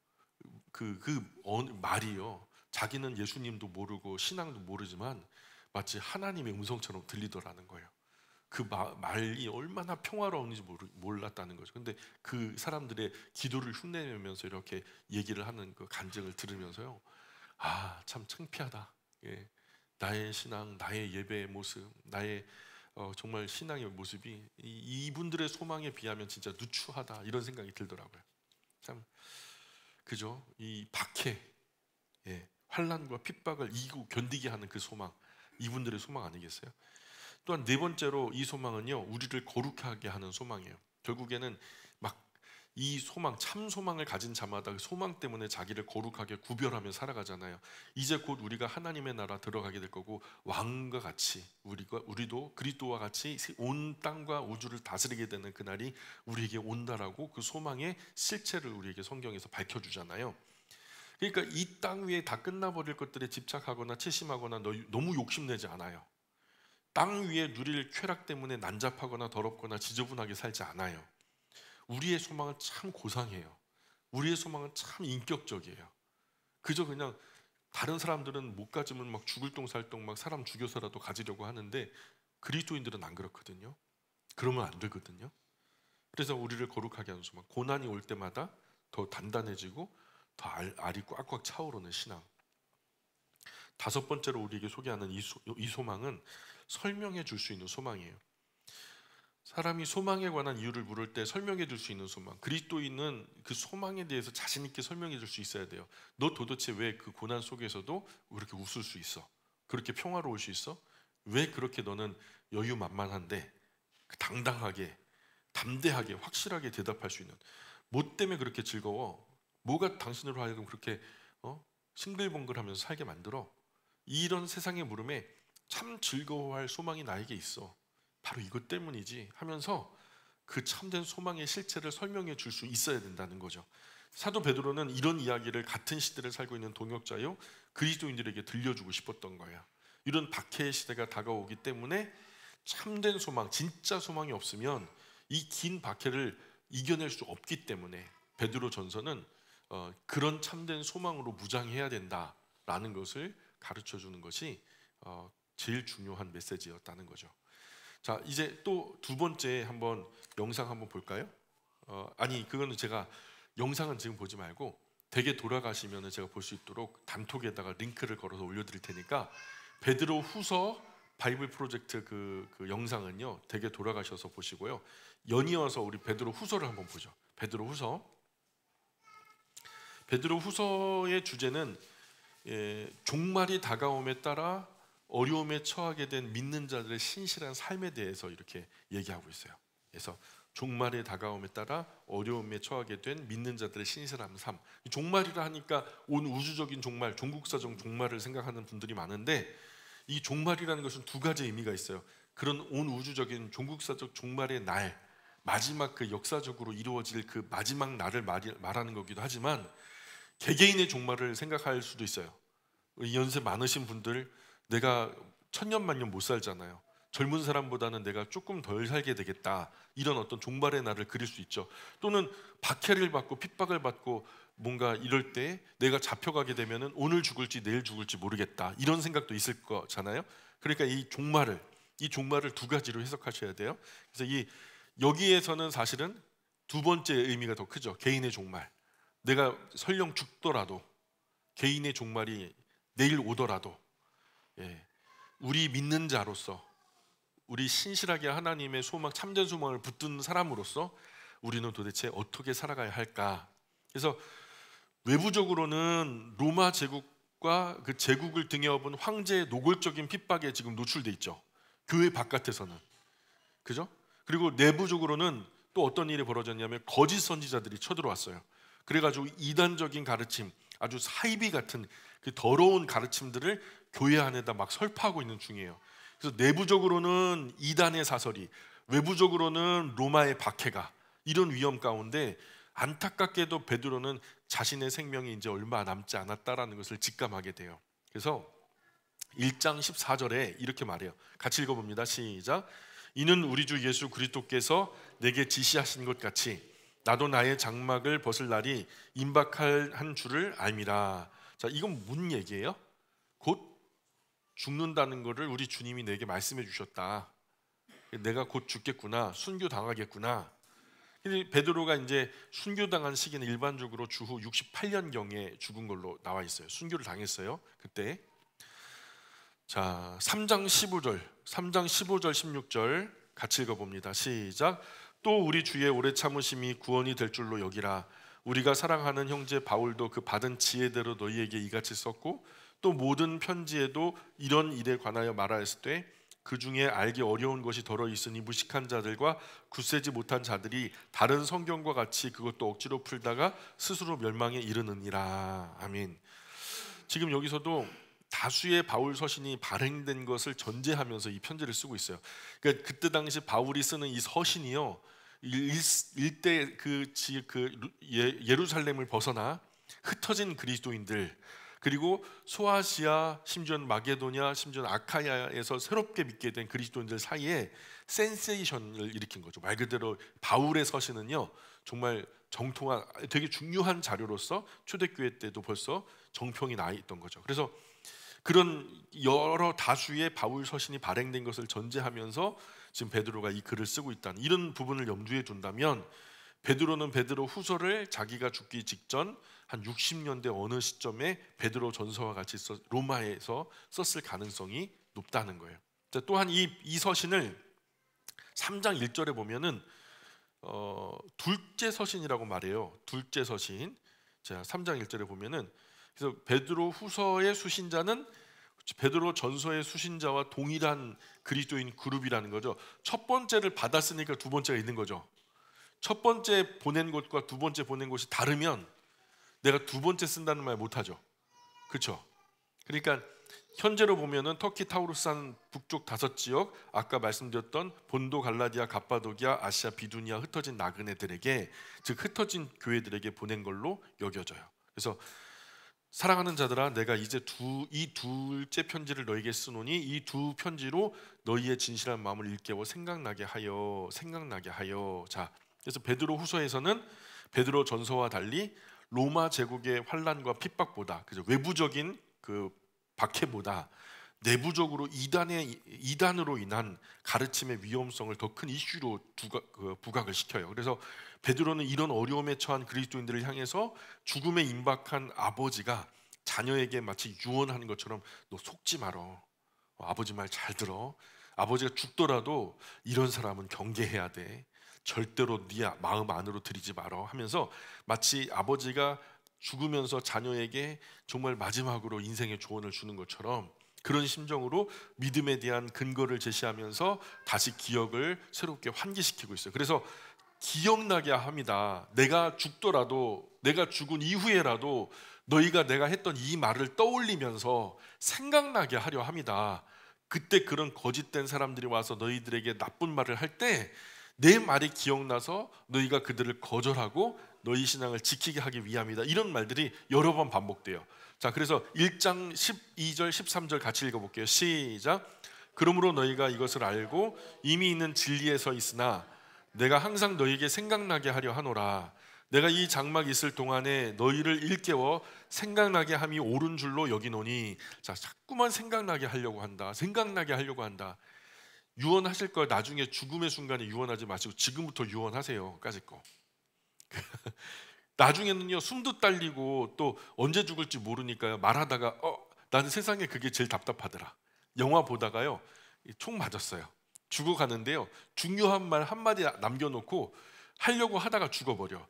말이요, 자기는 예수님도 모르고 신앙도 모르지만 마치 하나님의 음성처럼 들리더라는 거예요. 그 말이 얼마나 평화로운지 몰랐다는 거죠. 근데 그 사람들의 기도를 흉내내면서 이렇게 얘기를 하는 그 간증을 들으면서요, 참 창피하다. 예, 나의 신앙, 나의 예배의 모습, 나의 정말 신앙의 모습이 이분들의 소망에 비하면 진짜 누추하다, 이런 생각이 들더라고요. 참, 그죠? 이 박해, 예, 환난과 핍박을 이기고 견디게 하는 그 소망, 이분들의 소망 아니겠어요? 또한 네 번째로 이 소망은요, 우리를 거룩하게 하는 소망이에요. 결국에는 막 이 소망, 참 소망을 가진 자마다 그 소망 때문에 자기를 거룩하게 구별하며 살아가잖아요. 이제 곧 우리가 하나님의 나라 들어가게 될 거고, 왕과 같이 우리도 그리스도와 같이 온 땅과 우주를 다스리게 되는 그날이 우리에게 온다라고 그 소망의 실체를 우리에게 성경에서 밝혀주잖아요. 그러니까 이 땅 위에 다 끝나버릴 것들에 집착하거나 채심하거나 너무 욕심내지 않아요. 땅 위에 누릴 쾌락 때문에 난잡하거나 더럽거나 지저분하게 살지 않아요. 우리의 소망은 참 고상해요. 우리의 소망은 참 인격적이에요. 그저 그냥 다른 사람들은 못 가지면 막 죽을 똥살똥 막 사람 죽여서라도 가지려고 하는데, 그리스도인들은 안 그렇거든요. 그러면 안 되거든요. 그래서 우리를 거룩하게 하는 소망, 고난이 올 때마다 더 단단해지고 더 알이 꽉꽉 차오르는 신앙. 다섯 번째로 우리에게 소개하는 이 소망은 설명해 줄 수 있는 소망이에요. 사람이 소망에 관한 이유를 물을 때 설명해 줄 수 있는 소망. 그리스도인은 그 소망에 대해서 자신 있게 설명해 줄 수 있어야 돼요. 너 도대체 왜 그 고난 속에서도 그렇게 웃을 수 있어? 그렇게 평화로울 수 있어? 왜 그렇게 너는 여유만만한데 당당하게, 담대하게, 확실하게 대답할 수 있는, 뭐 때문에 그렇게 즐거워? 뭐가 당신으로 하여금 그렇게 싱글벙글하면서 살게 만들어? 이런 세상의 물음에 참 즐거워할 소망이 나에게 있어. 바로 이것 때문이지 하면서 그 참된 소망의 실체를 설명해 줄 수 있어야 된다는 거죠. 사도 베드로는 이런 이야기를 같은 시대를 살고 있는 동역자요 그리스도인들에게 들려주고 싶었던 거예요. 이런 박해의 시대가 다가오기 때문에 참된 소망, 진짜 소망이 없으면 이 긴 박해를 이겨낼 수 없기 때문에 베드로 전서는 그런 참된 소망으로 무장해야 된다라는 것을 가르쳐 주는 것이 제일 중요한 메시지였다는 거죠. 자, 이제 또 두 번째 한번 영상 한번 볼까요? 아니, 그거는 제가 영상은 지금 보지 말고 댁에 돌아가시면 제가 볼 수 있도록 단톡에다가 링크를 걸어서 올려드릴 테니까 베드로 후서 바이블 프로젝트 그 영상은요 댁에 돌아가셔서 보시고요. 연이어서 우리 베드로 후서를 한번 보죠. 베드로 후서. 베드로 후서의 주제는 종말이 다가옴에 따라 어려움에 처하게 된 믿는 자들의 신실한 삶에 대해서 이렇게 얘기하고 있어요. 그래서 종말의 다가옴에 따라 어려움에 처하게 된 믿는 자들의 신실한 삶. 종말이라 하니까 온 우주적인 종말, 종국사적 종말을 생각하는 분들이 많은데 이 종말이라는 것은 두 가지 의미가 있어요. 그런 온 우주적인 종국사적 종말의 날, 마지막 그 역사적으로 이루어질 그 마지막 날을 말하는 거기도 하지만 개개인의 종말을 생각할 수도 있어요. 연세 많으신 분들, 내가 천년만년 못 살잖아요. 젊은 사람보다는 내가 조금 덜 살게 되겠다, 이런 어떤 종말의 날을 그릴 수 있죠. 또는 박해를 받고 핍박을 받고 뭔가 이럴 때 내가 잡혀가게 되면은 오늘 죽을지 내일 죽을지 모르겠다, 이런 생각도 있을 거잖아요. 그러니까 이 종말을 두 가지로 해석하셔야 돼요. 그래서 여기에서는 사실은 두 번째 의미가 더 크죠. 개인의 종말. 내가 설령 죽더라도, 개인의 종말이 내일 오더라도, 우리 믿는 자로서, 우리 신실하게 하나님의 소망, 참된 소망을 붙든 사람으로서 우리는 도대체 어떻게 살아가야 할까? 그래서 외부적으로는 로마 제국과 그 제국을 등에 업은 황제의 노골적인 핍박에 지금 노출돼 있죠. 교회 바깥에서는, 그죠? 그리고 내부적으로는 또 어떤 일이 벌어졌냐면 거짓 선지자들이 쳐들어왔어요. 그래가지고 이단적인 가르침, 아주 사이비 같은 그 더러운 가르침들을 교회 안에다 막 설파하고 있는 중이에요. 그래서 내부적으로는 이단의 사설이, 외부적으로는 로마의 박해가, 이런 위험 가운데 안타깝게도 베드로는 자신의 생명이 이제 얼마 남지 않았다라는 것을 직감하게 돼요. 그래서 1장 14절에 이렇게 말해요. 같이 읽어봅니다. 시작. 이는 우리 주 예수 그리스도께서 내게 지시하신 것 같이 나도 나의 장막을 벗을 날이 임박할 한 줄을 알미라. 자, 이건 무슨 얘기예요? 곧 죽는다는 것을 우리 주님이 내게 말씀해 주셨다. 내가 곧 죽겠구나, 순교 당하겠구나. 근데 베드로가 이제 순교당한 시기는 일반적으로 주후 68년경에 죽은 걸로 나와 있어요. 순교를 당했어요, 그때. 자, 3장 15절 16절 같이 읽어봅니다. 시작. 또 우리 주의 오래 참으심이 구원이 될 줄로 여기라. 우리가 사랑하는 형제 바울도 그 받은 지혜대로 너희에게 이같이 썼고 또 모든 편지에도 이런 일에 관하여 말하였을 때 그 중에 알기 어려운 것이 더러 있으니 무식한 자들과 굳세지 못한 자들이 다른 성경과 같이 그것도 억지로 풀다가 스스로 멸망에 이르느니라. 아멘. 지금 여기서도 다수의 바울 서신이 발행된 것을 전제하면서 이 편지를 쓰고 있어요. 그러니까 그때 당시 바울이 쓰는 이 서신이요, 일대 예루살렘을 벗어나 흩어진 그리스도인들, 그리고 소아시아, 심지어는 마게도냐, 심지어는 아카야에서 새롭게 믿게 된 그리스도인들 사이에 센세이션을 일으킨 거죠. 말 그대로 바울의 서신은요 정말 정통한, 되게 중요한 자료로서 초대교회 때도 벌써 정평이 나 있던 거죠. 그래서 그런 여러 다수의 바울 서신이 발행된 것을 전제하면서 지금 베드로가 이 글을 쓰고 있다는 이런 부분을 염두에 둔다면 베드로는 베드로 후서를 자기가 죽기 직전 한 60년대 어느 시점에 베드로 전서와 같이 로마에서 썼을 가능성이 높다는 거예요. 또한 이 서신을 3장 1절에 보면은 둘째 서신이라고 말해요. 둘째 서신. 자, 3장 1절에 보면은, 그래서 베드로 후서의 수신자는 베드로 전서의 수신자와 동일한 그리스도인 그룹이라는 거죠. 첫 번째를 받았으니까 두 번째가 있는 거죠. 첫 번째 보낸 곳과 두 번째 보낸 곳이 다르면 내가 두 번째 쓴다는 말 못하죠. 그렇죠? 그러니까 현재로 보면은 터키 타우루산 북쪽 5지역, 아까 말씀드렸던 본도, 갈라디아, 갑바도기아, 아시아, 비두니아 흩어진 나그네들에게, 즉 흩어진 교회들에게 보낸 걸로 여겨져요. 그래서 사랑하는 자들아, 내가 이제 이 둘째 편지를 너에게 쓰노니 이 두 편지로 너희의 진실한 마음을 일깨워 생각나게 하여. 자, 그래서 베드로 후서에서는 베드로 전서와 달리 로마 제국의 환란과 핍박보다, 그죠, 외부적인 그 박해보다 내부적으로 이단으로 인한 가르침의 위험성을 더 큰 이슈로 부각을 시켜요. 그래서 베드로는 이런 어려움에 처한 그리스도인들을 향해서 죽음에 임박한 아버지가 자녀에게 마치 유언하는 것처럼 너 속지 말어. 아버지 말 잘 들어. 아버지가 죽더라도 이런 사람은 경계해야 돼. 절대로 네 마음 안으로 들이지 말어 하면서 마치 아버지가 죽으면서 자녀에게 정말 마지막으로 인생의 조언을 주는 것처럼 그런 심정으로 믿음에 대한 근거를 제시하면서 다시 기억을 새롭게 환기시키고 있어요. 그래서 기억나게 합니다. 내가 죽더라도, 내가 죽은 이후에라도 너희가 내가 했던 이 말을 떠올리면서 생각나게 하려 합니다. 그때 그런 거짓된 사람들이 와서 너희들에게 나쁜 말을 할 때 내 말이 기억나서 너희가 그들을 거절하고 너희 신앙을 지키게 하기 위함이다. 이런 말들이 여러 번 반복돼요. 자, 그래서 1장 12절 13절 같이 읽어볼게요. 시작. 그러므로 너희가 이것을 알고 이미 있는 진리에 서 있으나 내가 항상 너희에게 생각나게 하려 하노라. 내가 이 장막 있을 동안에 너희를 일깨워 생각나게 함이 옳은 줄로 여기노니. 자, 자꾸만 생각나게 하려고 한다. 유언하실 걸 나중에 죽음의 순간에 유언하지 마시고 지금부터 유언하세요. 까짓 거. 나중에는요, 숨도 딸리고 또 언제 죽을지 모르니까요, 말하다가 나는 세상에 그게 제일 답답하더라. 영화 보다가요, 총 맞았어요. 죽어가는데요, 중요한 말 한마디 남겨놓고 하려고 하다가 죽어버려.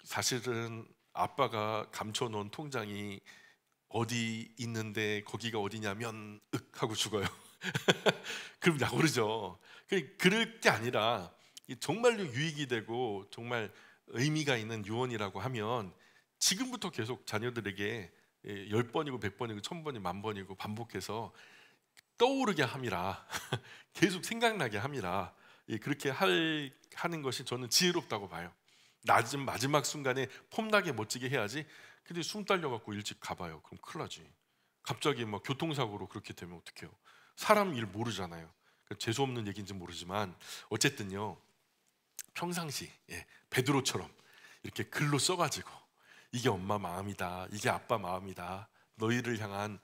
사실은 아빠가 감춰놓은 통장이 어디 있는데 거기가 어디냐면 하고 죽어요. 그럼 나 모르죠. 그럴 게 아니라 정말로 유익이 되고 정말 의미가 있는 유언이라고 하면 지금부터 계속 자녀들에게 10번이고 100번이고 1000번이고 10,000번이고 반복해서 떠오르게 함이라. 계속 생각나게 함이라. 그렇게 하는 것이 저는 지혜롭다고 봐요. 낮은 마지막 순간에 폼나게 멋지게 해야지. 근데 숨 딸려갖고 일찍 가봐요. 그럼 큰일 나지. 갑자기 막 교통사고로 그렇게 되면 어떡해요. 사람 일 모르잖아요. 재수없는 얘기인지 모르지만 어쨌든요, 평상시 베드로처럼 이렇게 글로 써가지고 이게 엄마 마음이다, 이게 아빠 마음이다, 너희를 향한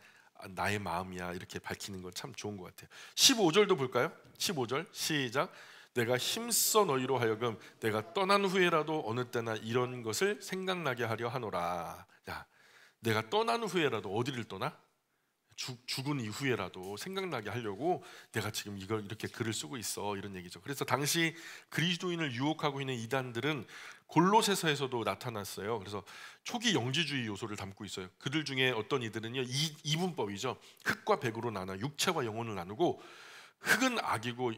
나의 마음이야, 이렇게 밝히는 건 참 좋은 것 같아요. 15절도 볼까요? 15절 시작. 내가 힘써 너희로 하여금 내가 떠난 후에라도 어느 때나 이런 것을 생각나게 하려 하노라. 야, 내가 떠난 후에라도, 어디를 떠나? 죽은 이후에라도 생각나게 하려고 내가 지금 이걸 이렇게 글을 쓰고 있어, 이런 얘기죠. 그래서 당시 그리스도인을 유혹하고 있는 이단들은 골로새서에서도 나타났어요. 그래서 초기 영지주의 요소를 담고 있어요. 그들 중에 어떤 이들은요, 이분법이죠. 흙과 백으로 나눠 육체와 영혼을 나누고, 흙은 악이고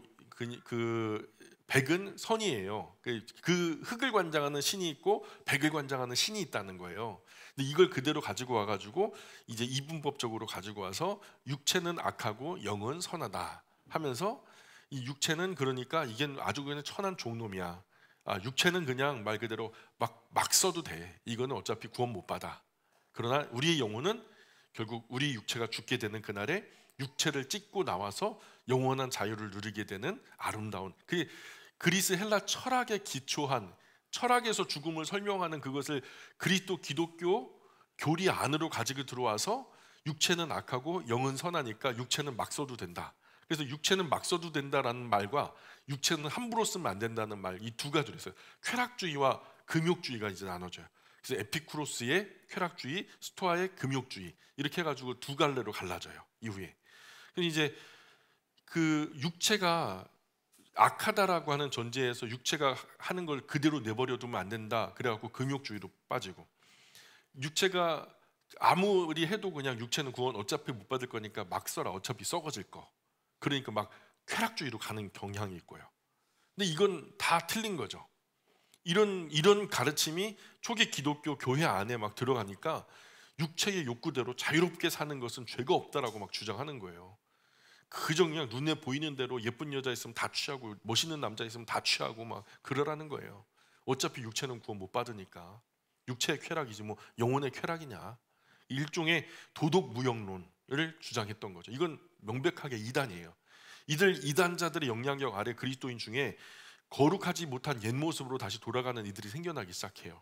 그 백은 선이에요. 그 흙을 관장하는 신이 있고 백을 관장하는 신이 있다는 거예요. 근데 이걸 그대로 가지고 와가지고 이제 이분법적으로 가지고 와서 육체는 악하고 영은 선하다 하면서, 이 육체는 그러니까 이게 아주 그냥 천한 종놈이야. 육체는 그냥 말 그대로 막 써도 돼. 이거는 어차피 구원 못 받아. 그러나 우리의 영혼은 결국 우리 육체가 죽게 되는 그날에 육체를 찢고 나와서 영원한 자유를 누리게 되는 아름다운, 그 그리스 헬라 철학에 기초한, 철학에서 죽음을 설명하는 그것을 그리스도 기독교 교리 안으로 가지고 들어와서 육체는 악하고 영은 선하니까 육체는 막 써도 된다. 그래서 육체는 막 써도 된다라는 말과 육체는 함부로 쓰면 안 된다는 말, 이 두 가지로 있어요. 쾌락주의와 금욕주의가 이제 나눠져요. 그래서 에피쿠로스의 쾌락주의, 스토아의 금욕주의, 이렇게 해가지고 두 갈래로 갈라져요. 이후에 이제 그 육체가 악하다라고 하는 전제에서 육체가 하는 걸 그대로 내버려 두면 안 된다. 그래갖고 금욕주의로 빠지고, 육체가 아무리 해도 그냥 육체는 구원 어차피 못 받을 거니까 막 써라, 어차피 썩어질 거. 그러니까 막 쾌락주의로 가는 경향이 있고요. 근데 이건 다 틀린 거죠. 이런 가르침이 초기 기독교 교회 안에 막 들어가니까 육체의 욕구대로 자유롭게 사는 것은 죄가 없다라고 막 주장하는 거예요. 그저 그냥 눈에 보이는 대로 예쁜 여자 있으면 다 취하고 멋있는 남자 있으면 다 취하고 막 그러라는 거예요. 어차피 육체는 구원 못 받으니까. 육체의 쾌락이지 뭐 영혼의 쾌락이냐. 일종의 도덕 무형론을 주장했던 거죠. 이건 명백하게 이단이에요. 이단자들의 영향력 아래 그리스도인 중에 거룩하지 못한 옛 모습으로 다시 돌아가는 이들이 생겨나기 시작해요.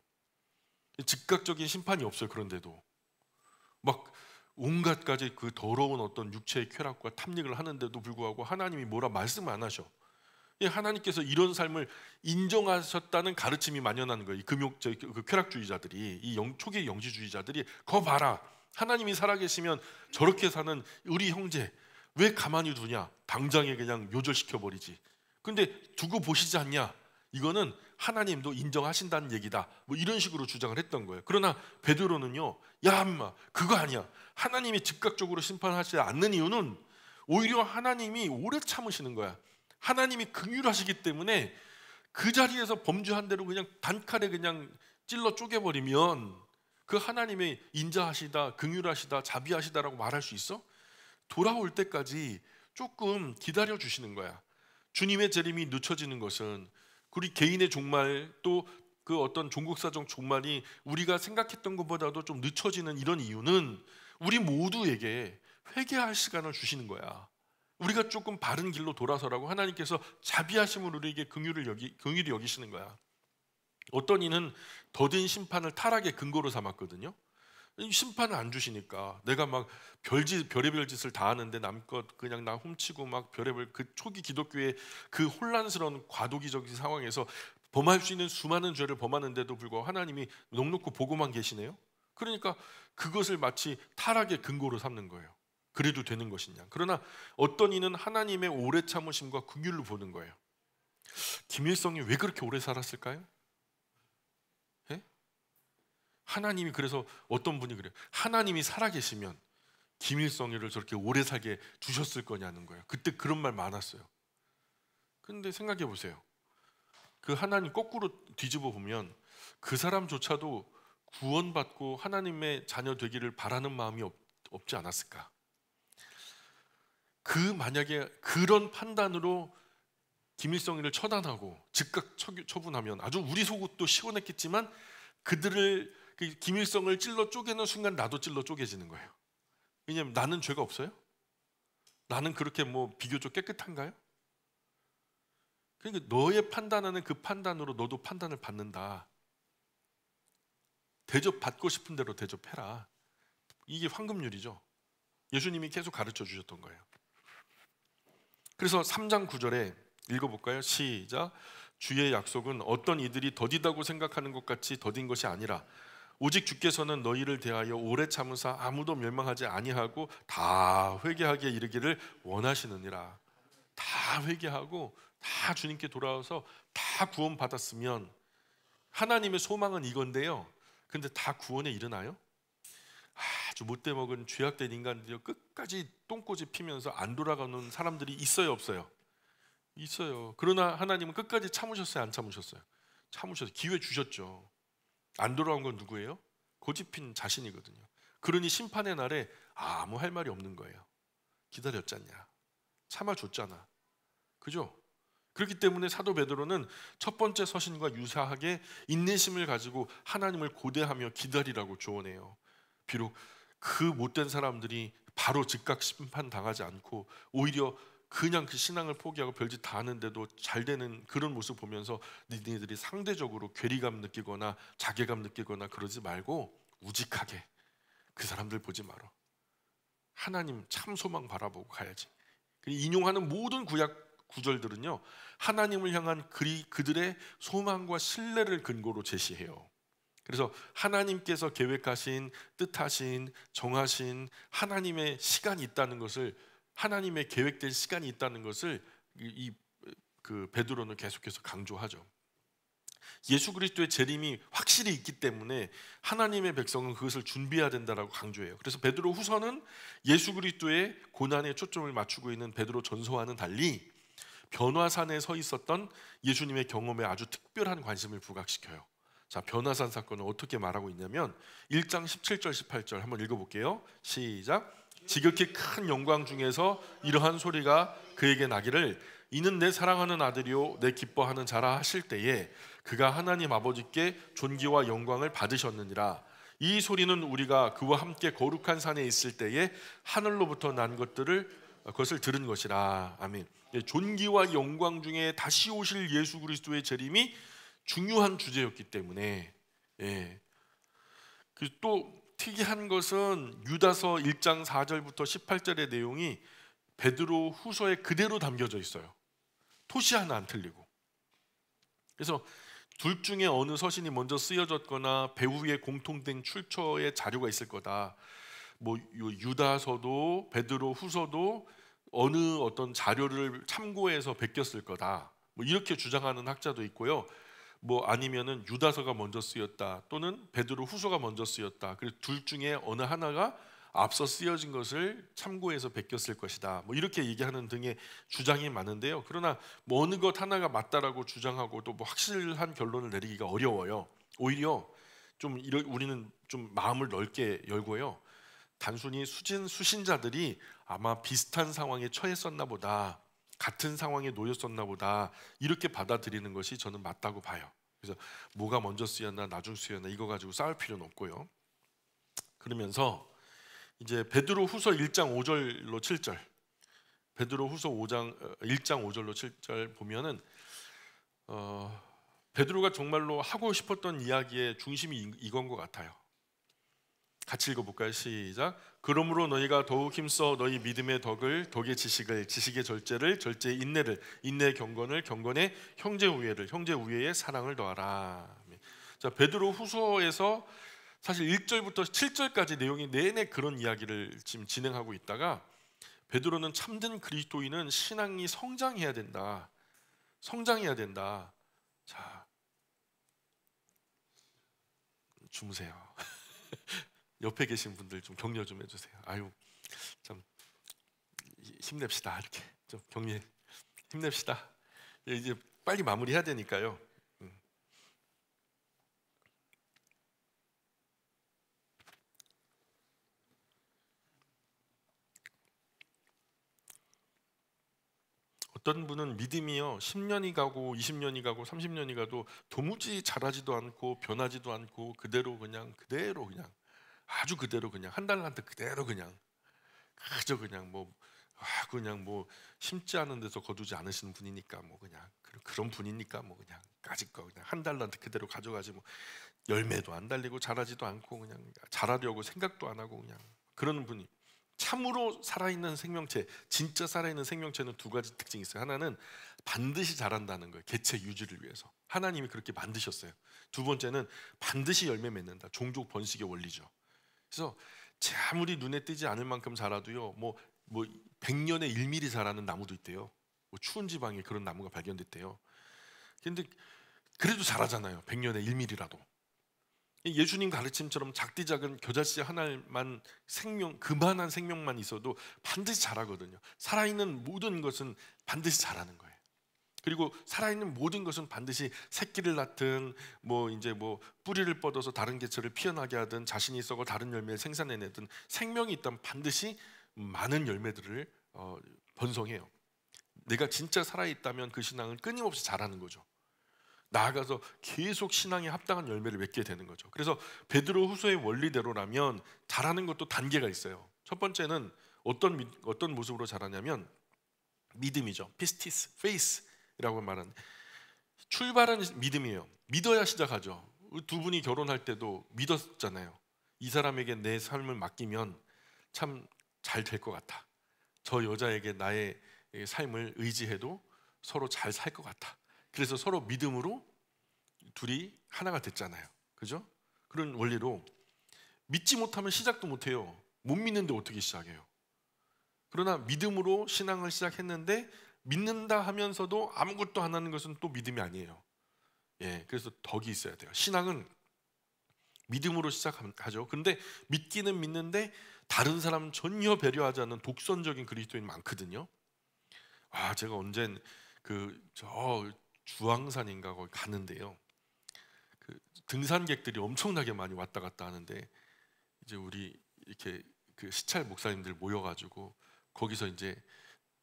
즉각적인 심판이 없어요. 그런데도 막 온갖 가지 그 더러운 어떤 육체의 쾌락과 탐닉을 하는데도 불구하고 하나님이 뭐라 말씀 안 하셔. 하나님께서 이런 삶을 인정하셨다는 가르침이 만연하는 거예요. 그 쾌락주의자들이, 이 초기 영지주의자들이 거 봐라. 하나님이 살아계시면 저렇게 사는 우리 형제 왜 가만히 두냐? 당장에 그냥 묘절시켜 버리지. 근데 두고 보시지 않냐? 이거는 하나님도 인정하신다는 얘기다. 뭐 이런 식으로 주장을 했던 거예요. 그러나 베드로는요, 야 인마 그거 아니야. 하나님이 즉각적으로 심판하지 않는 이유는 오히려 하나님이 오래 참으시는 거야. 하나님이 긍휼하시기 때문에 그 자리에서 범죄한 대로 그냥 단칼에 그냥 찔러 쪼개버리면 그 하나님의 인자하시다, 긍휼하시다, 자비하시다라고 말할 수 있어? 돌아올 때까지 조금 기다려 주시는 거야. 주님의 재림이 늦춰지는 것은 우리 개인의 종말 또 그 어떤 종국사적 종말이 우리가 생각했던 것보다도 좀 늦춰지는 이런 이유는 우리 모두에게 회개할 시간을 주시는 거야. 우리가 조금 바른 길로 돌아서라고 하나님께서 자비하심으로 우리에게 긍휼히 여기시는 거야. 어떤 이는 더딘 심판을 타락의 근거로 삼았거든요. 심판을 안 주시니까 내가 막 별의별 짓을 다 하는데 남껏 그냥 나 훔치고 막 별의별 그 초기 기독교의 그 혼란스러운 과도기적인 상황에서 범할 수 있는 수많은 죄를 범하는데도 불구하고 하나님이 넉넉히 보고만 계시네요. 그러니까 그것을 마치 타락의 근거로 삼는 거예요. 그래도 되는 것이냐. 그러나 어떤 이는 하나님의 오래 참으심과 긍휼을 보는 거예요. 김일성이 왜 그렇게 오래 살았을까요? 예? 하나님이 그래서 어떤 분이 그래요. 하나님이 살아계시면 김일성이를 저렇게 오래 살게 두셨을 거냐는 거예요. 그때 그런 말 많았어요. 근데 생각해 보세요. 그 하나님 거꾸로 뒤집어 보면 그 사람조차도 구원받고 하나님의 자녀 되기를 바라는 마음이 없지 않았을까? 만약에 그런 판단으로 김일성이를 처단하고 즉각 처분하면 아주 우리 속도 시원했겠지만 그들을 김일성을 찔러 쪼개는 순간 나도 찔러 쪼개지는 거예요. 왜냐하면 나는 죄가 없어요? 나는 그렇게 뭐 비교적 깨끗한가요? 그러니까 너의 판단하는 그 판단으로 너도 판단을 받는다. 대접받고 싶은 대로 대접해라. 이게 황금률이죠. 예수님이 계속 가르쳐 주셨던 거예요. 그래서 3장 9절에 읽어볼까요? 시작. 주의 약속은 어떤 이들이 더디다고 생각하는 것 같이 더딘 것이 아니라 오직 주께서는 너희를 대하여 오래 참으사 아무도 멸망하지 아니하고 다 회개하게 이르기를 원하시느니라. 다 회개하고 다 주님께 돌아와서 다 구원 받았으면 하나님의 소망은 이건데요. 근데 다 구원에 이르나요? 아주 못돼 먹은 죄악된 인간들이 끝까지 똥꼬지 피면서 안 돌아가는 사람들이 있어요, 없어요? 있어요. 그러나 하나님은 끝까지 참으셨어요, 안 참으셨어요? 참으셨어요. 기회 주셨죠. 안 돌아온 건 누구예요? 고집핀 자신이거든요. 그러니 심판의 날에 아무 할 말이 없는 거예요. 기다렸잖냐, 참아줬잖아, 그죠? 그렇기 때문에 사도 베드로는 첫 번째 서신과 유사하게 인내심을 가지고 하나님을 고대하며 기다리라고 조언해요. 비록 그 못된 사람들이 바로 즉각 심판 당하지 않고 오히려 그냥 그 신앙을 포기하고 별짓 다 하는데도 잘 되는 그런 모습 보면서 니네들이 상대적으로 괴리감 느끼거나 자괴감 느끼거나 그러지 말고 우직하게 그 사람들 보지 마라. 하나님 참 소망 바라보고 가야지. 인용하는 모든 구약 구절들은요, 하나님을 향한 그들의 소망과 신뢰를 근거로 제시해요. 그래서 하나님께서 계획하신, 뜻하신, 정하신 하나님의 시간이 있다는 것을, 하나님의 계획된 시간이 있다는 것을 그 베드로는 계속해서 강조하죠. 예수 그리스도의 재림이 확실히 있기 때문에 하나님의 백성은 그것을 준비해야 된다라고 강조해요. 그래서 베드로 후서는 예수 그리스도의 고난에 초점을 맞추고 있는 베드로 전서와는 달리 변화산에 서 있었던 예수님의 경험에 아주 특별한 관심을 부각시켜요. 자, 변화산 사건은 어떻게 말하고 있냐면 1장 17절 18절 한번 읽어볼게요. 시작. 지극히 큰 영광 중에서 이러한 소리가 그에게 나기를 이는 내 사랑하는 아들이요 내 기뻐하는 자라 하실 때에 그가 하나님 아버지께 존귀와 영광을 받으셨느니라. 이 소리는 우리가 그와 함께 거룩한 산에 있을 때에 하늘로부터 난 그것을 들은 것이라. 아멘. 존귀와 영광 중에 다시 오실 예수 그리스도의 재림이 중요한 주제였기 때문에, 또 특이한 것은 유다서 1장 4절부터 18절의 내용이 베드로 후서에 그대로 담겨져 있어요. 토시 하나 안 틀리고. 그래서 둘 중에 어느 서신이 먼저 쓰여졌거나 배후에 공통된 출처의 자료가 있을 거다. 뭐 유다서도 베드로 후서도 어느 어떤 자료를 참고해서 베꼈을 거다. 뭐 이렇게 주장하는 학자도 있고요. 뭐 아니면은 유다서가 먼저 쓰였다 또는 베드로 후서가 먼저 쓰였다. 그래서 둘 중에 어느 하나가 앞서 쓰여진 것을 참고해서 베꼈을 것이다. 뭐 이렇게 얘기하는 등의 주장이 많은데요. 그러나 뭐 어느 것 하나가 맞다라고 주장하고 또 뭐 확실한 결론을 내리기가 어려워요. 오히려 우리는 좀 마음을 넓게 열고요. 단순히 수신자들이 아마 비슷한 상황에 처했었나 보다, 같은 상황에 놓였었나 보다 이렇게 받아들이는 것이 저는 맞다고 봐요. 그래서 뭐가 먼저 쓰였나 나중 쓰였나 이거 가지고 싸울 필요는 없고요. 그러면서 이제 베드로 후서 1장 5절로 7절, 베드로 후서 1장 5절로 7절 보면은 베드로가 정말로 하고 싶었던 이야기의 중심이 이건 것 같아요. 같이 읽어볼까요? 시작. 그러므로 너희가 더욱 힘써 너희 믿음의 덕의 지식을, 지식의 절제를, 절제의 인내를, 인내의 경건을, 경건의 형제 우애를, 형제 우애의 사랑을 더하라. 자, 베드로 후서에서 사실 1절부터 7절까지 내용이 내내 그런 이야기를 지금 진행하고 있다가 베드로는 참된 그리스도인은 신앙이 성장해야 된다. 성장해야 된다. 자, 주무세요. 옆에 계신 분들 좀 격려 좀 해주세요. 아유, 참 힘냅시다. 이렇게 좀 격려, 힘냅시다. 이제 빨리 마무리해야 되니까요. 어떤 분은 믿음이요 10년이 가고 20년이 가고 30년이 가도 도무지 자라지도 않고 변하지도 않고 그대로 그냥 아주 그대로 그냥 한 달란트 그대로 그냥 그저 그냥 뭐 심지 않은 데서 거두지 않으시는 분이니까 뭐 그냥 그런 분이니까 뭐 그냥 까짓거 그냥 한 달란트 그대로 가져가지 뭐 열매도 안 달리고 자라지도 않고 그냥 자라려고 생각도 안 하고 그냥 그러는 분이 참으로 살아있는 생명체, 진짜 살아있는 생명체는 두 가지 특징이 있어요. 하나는 반드시 자란다는 거예요. 개체 유지를 위해서 하나님이 그렇게 만드셨어요. 두 번째는 반드시 열매 맺는다. 종족 번식의 원리죠. 그래서 아무리 눈에 띄지 않을 만큼 자라도요 뭐 100년에 1mm 자라는 나무도 있대요. 뭐 추운 지방에 그런 나무가 발견됐대요. 근데 그래도 자라잖아요. 100년에 1mm라도. 예수님 가르침처럼 작디 작은 겨자씨 하나만 그만한 생명만 있어도 반드시 자라거든요. 살아있는 모든 것은 반드시 자라는 거예요. 그리고 살아있는 모든 것은 반드시 새끼를 낳든 뭐 뿌리를 뻗어서 다른 개체를 피어나게 하든 자신이 썩어 다른 열매를 생산해내든 생명이 있다면 반드시 많은 열매들을 번성해요. 내가 진짜 살아있다면 그 신앙은 끊임없이 자라는 거죠. 나아가서 계속 신앙에 합당한 열매를 맺게 되는 거죠. 그래서 베드로 후서의 원리대로라면 자라는 것도 단계가 있어요. 첫 번째는 어떤 모습으로 자라냐면 믿음이죠. 피스티스, 페이스라고 말하는 출발은 믿음이에요. 믿어야 시작하죠. 두 분이 결혼할 때도 믿었잖아요. 이 사람에게 내 삶을 맡기면 참 잘 될 것 같아. 저 여자에게 나의 삶을 의지해도 서로 잘 살 것 같아. 그래서 서로 믿음으로 둘이 하나가 됐잖아요. 그죠? 그런 원리로 믿지 못하면 시작도 못해요. 못 믿는데 어떻게 시작해요? 그러나 믿음으로 신앙을 시작했는데 믿는다 하면서도 아무것도 안 하는 것은 또 믿음이 아니에요. 그래서 덕이 있어야 돼요. 신앙은 믿음으로 시작하죠. 근데 믿기는 믿는데 다른 사람 전혀 배려하지 않는 독선적인 그리스도인 많거든요. 제가 언젠 저 주황산인가 거기 갔는데요. 그 등산객들이 엄청나게 많이 왔다 갔다 하는데 이제 우리 이렇게 그 시찰 목사님들 모여가지고 거기서 이제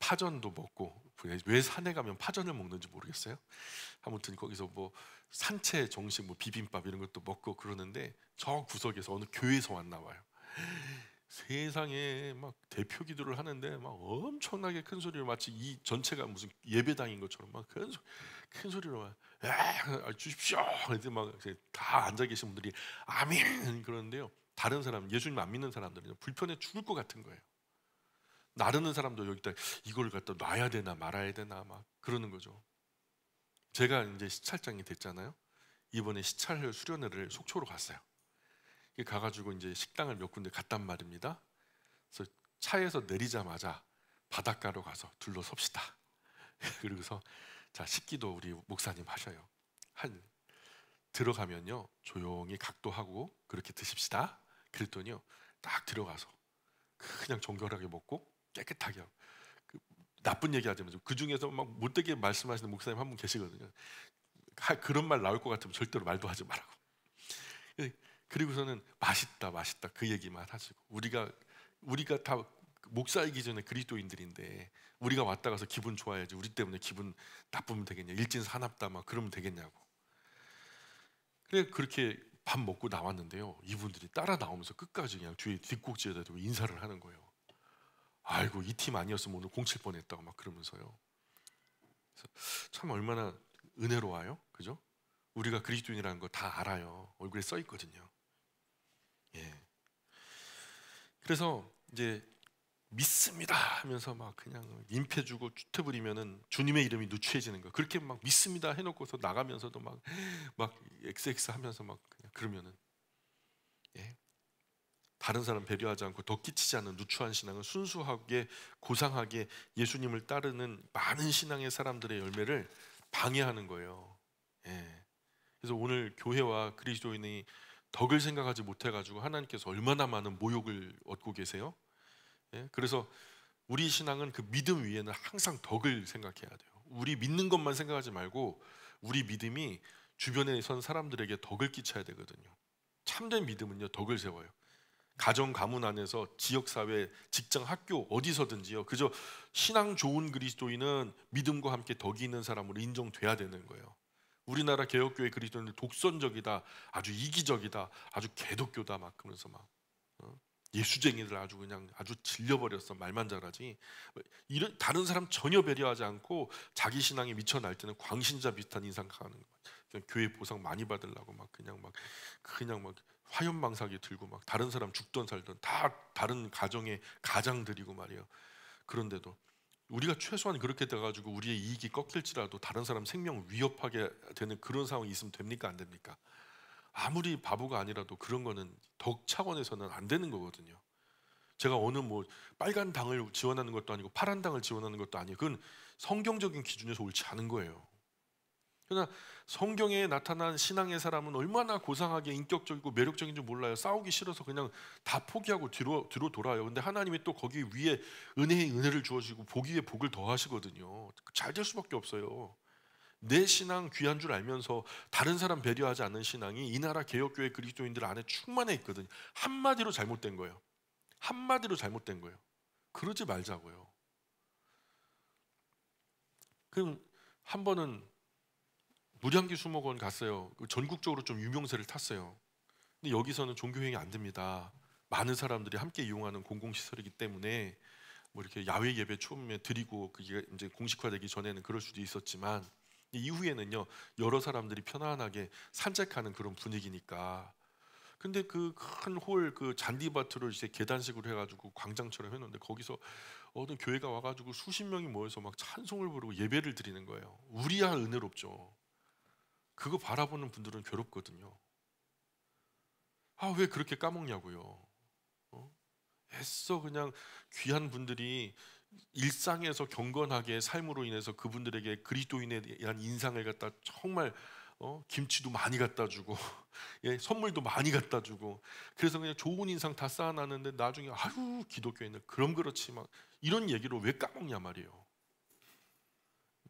파전도 먹고, 왜 산에 가면 파전을 먹는지 모르겠어요. 아무튼 거기서 뭐 산채 정식 뭐 비빔밥 이런 것도 먹고 그러는데 저 구석에서 어느 교회에서 왔나 봐요. 세상에 막 대표 기도를 하는데 막 엄청나게 큰 소리로, 마치 이 전체가 무슨 예배당인 것처럼 막 큰 소리로 막 주십시오. 이제 막 다 앉아 계신 분들이 아멘 그러는데요. 다른 사람, 예수님 안 믿는 사람들은 불편해 죽을 것 같은 거예요. 나르는 사람도 여기다 이걸 갖다 놔야 되나 말아야 되나 막 그러는 거죠. 제가 이제 시찰장이 됐잖아요. 이번에 시찰 수련회를 속초로 갔어요. 가가지고 이제 식당을 몇 군데 갔단 말입니다. 그래서 차에서 내리자마자 바닷가로 가서 둘러섭시다. 그리고서 자, 식기도 우리 목사님 하셔요. 한 들어가면요 조용히 각도하고 그렇게 드십시다. 그랬더니요 딱 들어가서 그냥 정결하게 먹고 깨끗하게 하고, 나쁜 얘기 하지 마세요. 그 중에서 막 못되게 말씀하시는 목사님 한 분 계시거든요. 그런 말 나올 것 같으면 절대로 말도 하지 말라고. 그리고서는 맛있다 맛있다 그 얘기만 하시고, 우리가 다 목사이기 전에 그리스도인들인데 우리가 왔다 가서 기분 좋아야지 우리 때문에 기분 나쁘면 되겠냐, 일진사납다 막 그러면 되겠냐고. 그래 그렇게 밥 먹고 나왔는데요, 이분들이 따라 나오면서 끝까지 그냥 뒤에 뒷꼭지에다 대고 인사를 하는 거예요. 아이고 이 팀 아니었으면 오늘 공칠 뻔했다고 막 그러면서요. 그래서 참 얼마나 은혜로워요, 그죠? 우리가 그리스도인이라는 거 다 알아요. 얼굴에 써 있거든요. 예. 그래서 이제 믿습니다 하면서 막 그냥 민폐 주고 쭈트 부리면은 주님의 이름이 누추해지는 거. 그렇게 막 믿습니다 해놓고서 나가면서도 막 XX 하면서 막 그냥 그러면은, 예. 다른 사람 배려하지 않고 더 끼치지 않는 누추한 신앙은 순수하게 고상하게 예수님을 따르는 많은 신앙의 사람들의 열매를 방해하는 거예요. 예. 그래서 오늘 교회와 그리스도인이 덕을 생각하지 못해가지고 하나님께서 얼마나 많은 모욕을 얻고 계세요. 예? 그래서 우리 신앙은 그 믿음 위에는 항상 덕을 생각해야 돼요. 우리 믿는 것만 생각하지 말고 우리 믿음이 주변에 선 사람들에게 덕을 끼쳐야 되거든요. 참된 믿음은요 덕을 세워요. 가정 가문 안에서 지역사회 직장 학교 어디서든지요, 그저 신앙 좋은 그리스도인은 믿음과 함께 덕이 있는 사람으로 인정돼야 되는 거예요. 우리나라 개혁교회 그리스도인들 독선적이다, 아주 이기적이다, 아주 개독교다 막 그러면서 막 예수쟁이들 아주 그냥 아주 질려버렸어, 말만 잘하지. 이런 다른 사람 전혀 배려하지 않고 자기 신앙에 미쳐 날 때는 광신자 비슷한 인상 가는 거예요. 교회 보상 많이 받으려고 막 그냥 막 화염방사기 들고 막 다른 사람 죽던 살던 다 다른 가정의 가장들이고 말이에요. 그런데도 우리가 최소한 그렇게 돼가지고 우리의 이익이 꺾일지라도 다른 사람 생명 위협하게 되는 그런 상황이 있으면 됩니까, 안 됩니까? 아무리 바보가 아니라도 그런 거는 덕 차원에서는 안 되는 거거든요. 제가 어느 뭐 빨간 당을 지원하는 것도 아니고 파란 당을 지원하는 것도 아니고, 그건 성경적인 기준에서 옳지 않은 거예요. 그러나 성경에 나타난 신앙의 사람은 얼마나 고상하게 인격적이고 매력적인 줄 몰라요. 싸우기 싫어서 그냥 다 포기하고 뒤로 돌아요. 근데 하나님이 또 거기 위에 은혜의 은혜를 주어주시고 복 위에 복을 더하시거든요. 잘 될 수밖에 없어요. 내 신앙 귀한 줄 알면서 다른 사람 배려하지 않는 신앙이 이 나라 개혁교회 그리스도인들 안에 충만해 있거든요. 한마디로 잘못된 거예요. 한마디로 잘못된 거예요. 그러지 말자고요. 그럼 한 번은 무량기 수목원 갔어요. 전국적으로 좀 유명세를 탔어요. 근데 여기서는 종교행위 안 됩니다. 많은 사람들이 함께 이용하는 공공시설이기 때문에 뭐 이렇게 야외 예배 처음에 드리고 그게 이제 공식화되기 전에는 그럴 수도 있었지만 이후에는요 여러 사람들이 편안하게 산책하는 그런 분위기니까. 근데 그 큰 홀 그 잔디밭으로 이제 계단식으로 해가지고 광장처럼 해놓는데 거기서 어느 교회가 와가지고 수십 명이 모여서 막 찬송을 부르고 예배를 드리는 거예요. 우리야 은혜롭죠. 그거 바라보는 분들은 괴롭거든요. 아, 왜 그렇게 까먹냐고요. 애써 그냥 귀한 분들이 일상에서 경건하게 삶으로 인해서 그분들에게 그리스도인에 대한 인상을 갖다 정말 김치도 많이 갖다 주고 예, 선물도 많이 갖다 주고 그래서 그냥 좋은 인상 다 쌓아놨는데 나중에 아유 기독교인은 그럼 그렇지 막 이런 얘기로 왜 까먹냐 말이에요.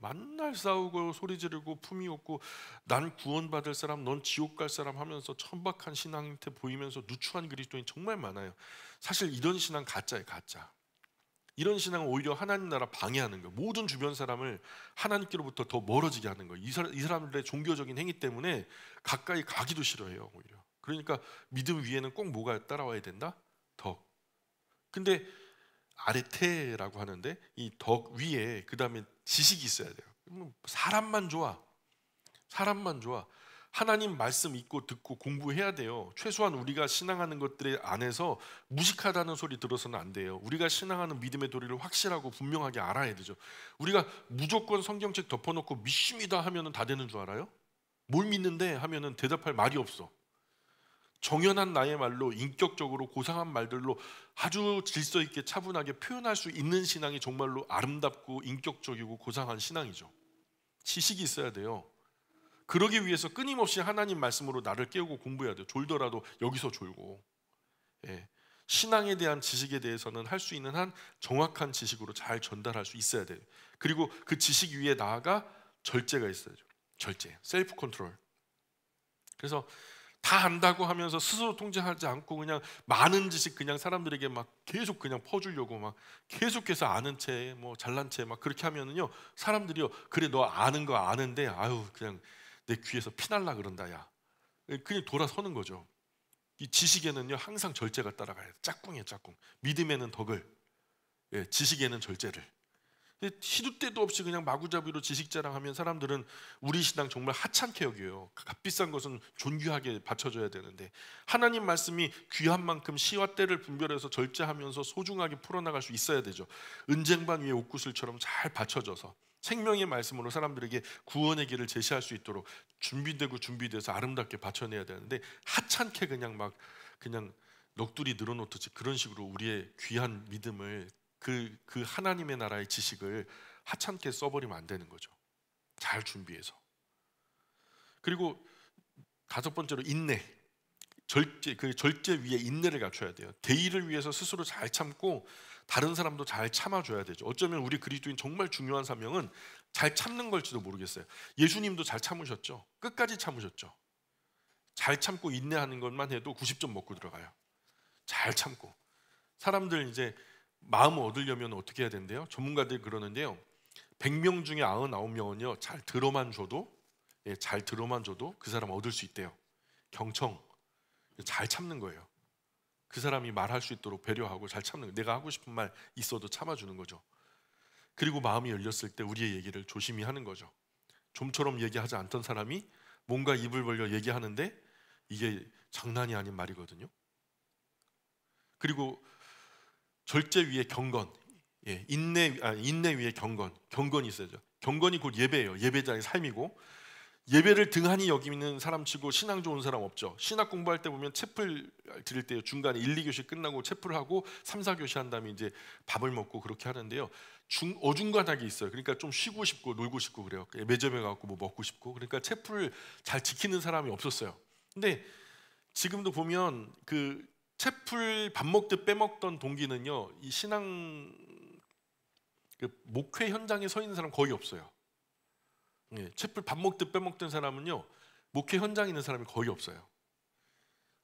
만날 싸우고 소리 지르고 품위 없고 난 구원받을 사람 넌 지옥 갈 사람 하면서 천박한 신앙 형태 보이면서 누추한 그리스도인 정말 많아요. 사실 이런 신앙 가짜예요, 가짜. 이런 신앙은 오히려 하나님 나라 방해하는 거예요. 모든 주변 사람을 하나님께로부터 더 멀어지게 하는 거예요. 이 사람들의 종교적인 행위 때문에 가까이 가기도 싫어해요, 오히려. 그러니까 믿음 위에는 꼭 뭐가 따라와야 된다? 덕. 근데 아레테라고 하는데 이 덕 위에 그 다음에 지식이 있어야 돼요. 사람만 좋아, 사람만 좋아. 하나님 말씀 읽고 듣고 공부해야 돼요. 최소한 우리가 신앙하는 것들 안에서 무식하다는 소리 들어서는 안 돼요. 우리가 신앙하는 믿음의 도리를 확실하고 분명하게 알아야 되죠. 우리가 무조건 성경책 덮어놓고 믿습니다 하면은 다 되는 줄 알아요? 뭘 믿는데 하면은 대답할 말이 없어. 정연한 나의 말로 인격적으로 고상한 말들로 아주 질서 있게 차분하게 표현할 수 있는 신앙이 정말로 아름답고 인격적이고 고상한 신앙이죠. 지식이 있어야 돼요. 그러기 위해서 끊임없이 하나님 말씀으로 나를 깨우고 공부해야 돼요. 졸더라도 여기서 졸고. 예. 신앙에 대한 지식에 대해서는 할 수 있는 한 정확한 지식으로 잘 전달할 수 있어야 돼요. 그리고 그 지식 위에 나아가 절제가 있어야죠. 절제, 셀프 컨트롤. 그래서 다 안다고 하면서 스스로 통제하지 않고 그냥 많은 지식 그냥 사람들에게 막 계속 그냥 퍼주려고 막 계속해서 아는 채 뭐 잘난 채 막 그렇게 하면은요 사람들이요 그래 너 아는 거 아는데 아유 그냥 내 귀에서 피날라 그런다 야 그냥 돌아서는 거죠. 이 지식에는요 항상 절제가 따라가야 돼. 짝꿍이에요, 짝꿍. 믿음에는 덕을, 예, 지식에는 절제를. 시도 때도 없이 그냥 마구잡이로 지식 자랑하면 사람들은 우리 신앙 정말 하찮게 여겨요. 값비싼 것은 존귀하게 바쳐줘야 되는데 하나님 말씀이 귀한 만큼 시와 때를 분별해서 절제하면서 소중하게 풀어나갈 수 있어야 되죠. 은쟁반 위에 옥구슬처럼 잘 받쳐져서 생명의 말씀으로 사람들에게 구원의 길을 제시할 수 있도록 준비돼서 아름답게 받쳐내야 되는데 하찮게 그냥 넋두리 늘어놓듯이 그런 식으로 우리의 귀한 믿음을 그 하나님의 나라의 지식을 하찮게 써버리면 안 되는 거죠. 잘 준비해서. 그리고 다섯 번째로 인내. 절제 위에 인내를 갖춰야 돼요. 대의를 위해서 스스로 잘 참고 다른 사람도 잘 참아줘야 되죠. 어쩌면 우리 그리스도인 정말 중요한 사명은 잘 참는 걸지도 모르겠어요. 예수님도 잘 참으셨죠. 끝까지 참으셨죠. 잘 참고 인내하는 것만 해도 90점 먹고 들어가요. 잘 참고. 사람들 이제 마음을 얻으려면 어떻게 해야 된대요? 전문가들이 그러는데요. 100명 중에 99명은요. 잘 들어만 줘도 그 사람 얻을 수 있대요. 경청. 잘 참는 거예요. 그 사람이 말할 수 있도록 배려하고 잘 참는 거예요. 내가 하고 싶은 말 있어도 참아주는 거죠. 그리고 마음이 열렸을 때 우리의 얘기를 조심히 하는 거죠. 좀처럼 얘기하지 않던 사람이 뭔가 입을 벌려 얘기하는데 이게 장난이 아닌 말이거든요. 그리고 절제 위에 경건, 예, 인내 위에 경건이 있어야죠. 경건이 곧 예배예요. 예배자의 삶이고 예배를 등한히 여기는 사람치고 신앙 좋은 사람 없죠. 신학 공부할 때 보면 채플 드릴 때 중간에 1, 2교시 끝나고 채플을 하고 3, 4교시 한 다음에 이제 밥을 먹고 그렇게 하는데요. 어중간하게 있어요. 그러니까 좀 쉬고 싶고 놀고 싶고 그래요. 매점에 가고 뭐 먹고 싶고 그러니까 채플을 잘 지키는 사람이 없었어요. 근데 지금도 보면 그 채플 밥 먹듯 빼먹던 동기는요. 이 신앙 그 목회 현장에 서 있는 사람 거의 없어요. 예, 채플 밥 먹듯 빼먹던 사람은요. 목회 현장에 있는 사람이 거의 없어요.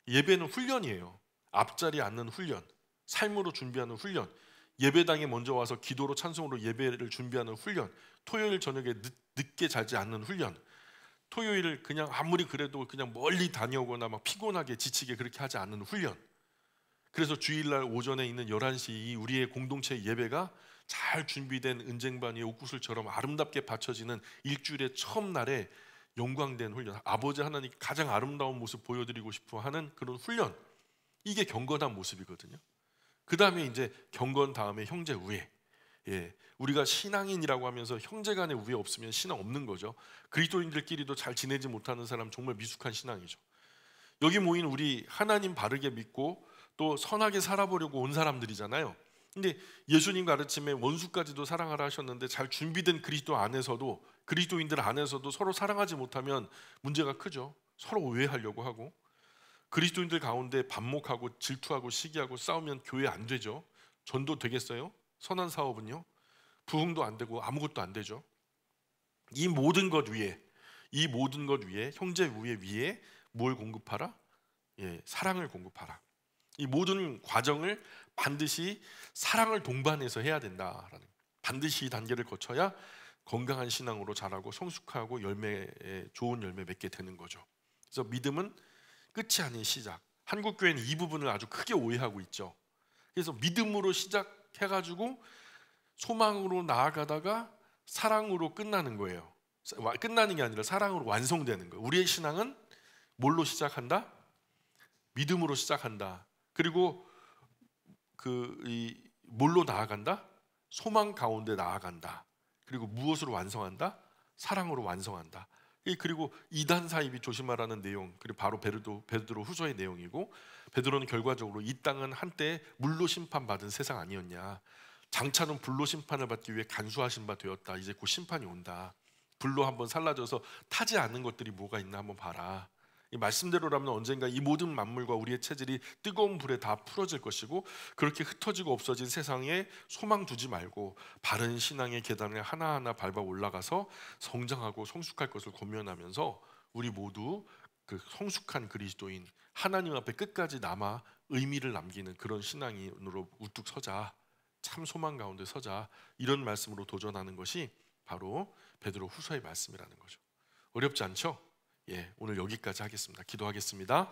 예배는 훈련이에요. 앞자리에 앉는 훈련, 삶으로 준비하는 훈련, 예배당에 먼저 와서 기도로 찬송으로 예배를 준비하는 훈련, 토요일 저녁에 늦게 자지 않는 훈련, 토요일을 그냥 아무리 그래도 그냥 멀리 다녀오거나 막 피곤하게 지치게 그렇게 하지 않는 훈련. 그래서 주일날 오전에 있는 11시 이 우리의 공동체 예배가 잘 준비된 은쟁반 위에 옥구슬처럼 아름답게 받쳐지는 일주일의 처음 날에 영광된 훈련, 아버지 하나님 가장 아름다운 모습 보여드리고 싶어 하는 그런 훈련, 이게 경건한 모습이거든요. 그 다음에 이제 경건 다음에 형제 우애. 예, 우리가 신앙인이라고 하면서 형제간의 우애 없으면 신앙 없는 거죠. 그리스도인들끼리도 잘 지내지 못하는 사람 정말 미숙한 신앙이죠. 여기 모인 우리 하나님 바르게 믿고 또 선하게 살아보려고 온 사람들이잖아요. 근데 예수님 가르침에 원수까지도 사랑하라 하셨는데 잘 준비된 그리스도인들 안에서도 서로 사랑하지 못하면 문제가 크죠. 서로 오해하려고 하고 그리스도인들 가운데 반목하고 질투하고 시기하고 싸우면 교회 안 되죠. 전도 되겠어요? 선한 사업은요? 부흥도 안 되고 아무것도 안 되죠. 이 모든 것 위에, 이 모든 것 위에, 형제 위에 뭘 공급하라? 예, 사랑을 공급하라. 이 모든 과정을 반드시 사랑을 동반해서 해야 된다라는, 반드시 이 단계를 거쳐야 건강한 신앙으로 자라고 성숙하고 좋은 열매 맺게 되는 거죠. 그래서 믿음은 끝이 아닌 시작. 한국 교회는 이 부분을 아주 크게 오해하고 있죠. 그래서 믿음으로 시작해가지고 소망으로 나아가다가 사랑으로 끝나는 거예요. 끝나는 게 아니라 사랑으로 완성되는 거예요. 우리의 신앙은 뭘로 시작한다? 믿음으로 시작한다. 그리고 뭘로 나아간다? 소망 가운데 나아간다. 그리고 무엇으로 완성한다? 사랑으로 완성한다. 그리고 이단 사입이 조심하라는 내용, 그리고 바로 베드로 후서의 내용이고, 베드로는 결과적으로 이 땅은 한때 물로 심판받은 세상 아니었냐, 장차는 불로 심판을 받기 위해 간수하신 바 되었다, 이제 곧 심판이 온다, 불로 한번 살라져서 타지 않는 것들이 뭐가 있나 한번 봐라. 이 말씀대로라면 언젠가 이 모든 만물과 우리의 체질이 뜨거운 불에 다 풀어질 것이고, 그렇게 흩어지고 없어진 세상에 소망 두지 말고 바른 신앙의 계단을 하나하나 밟아 올라가서 성장하고 성숙할 것을 고면하면서 우리 모두 그 성숙한 그리스도인, 하나님 앞에 끝까지 남아 의미를 남기는 그런 신앙인으로 우뚝 서자, 참 소망 가운데 서자, 이런 말씀으로 도전하는 것이 바로 베드로 후서의 말씀이라는 거죠. 어렵지 않죠? 예, 오늘 여기까지 하겠습니다. 기도하겠습니다.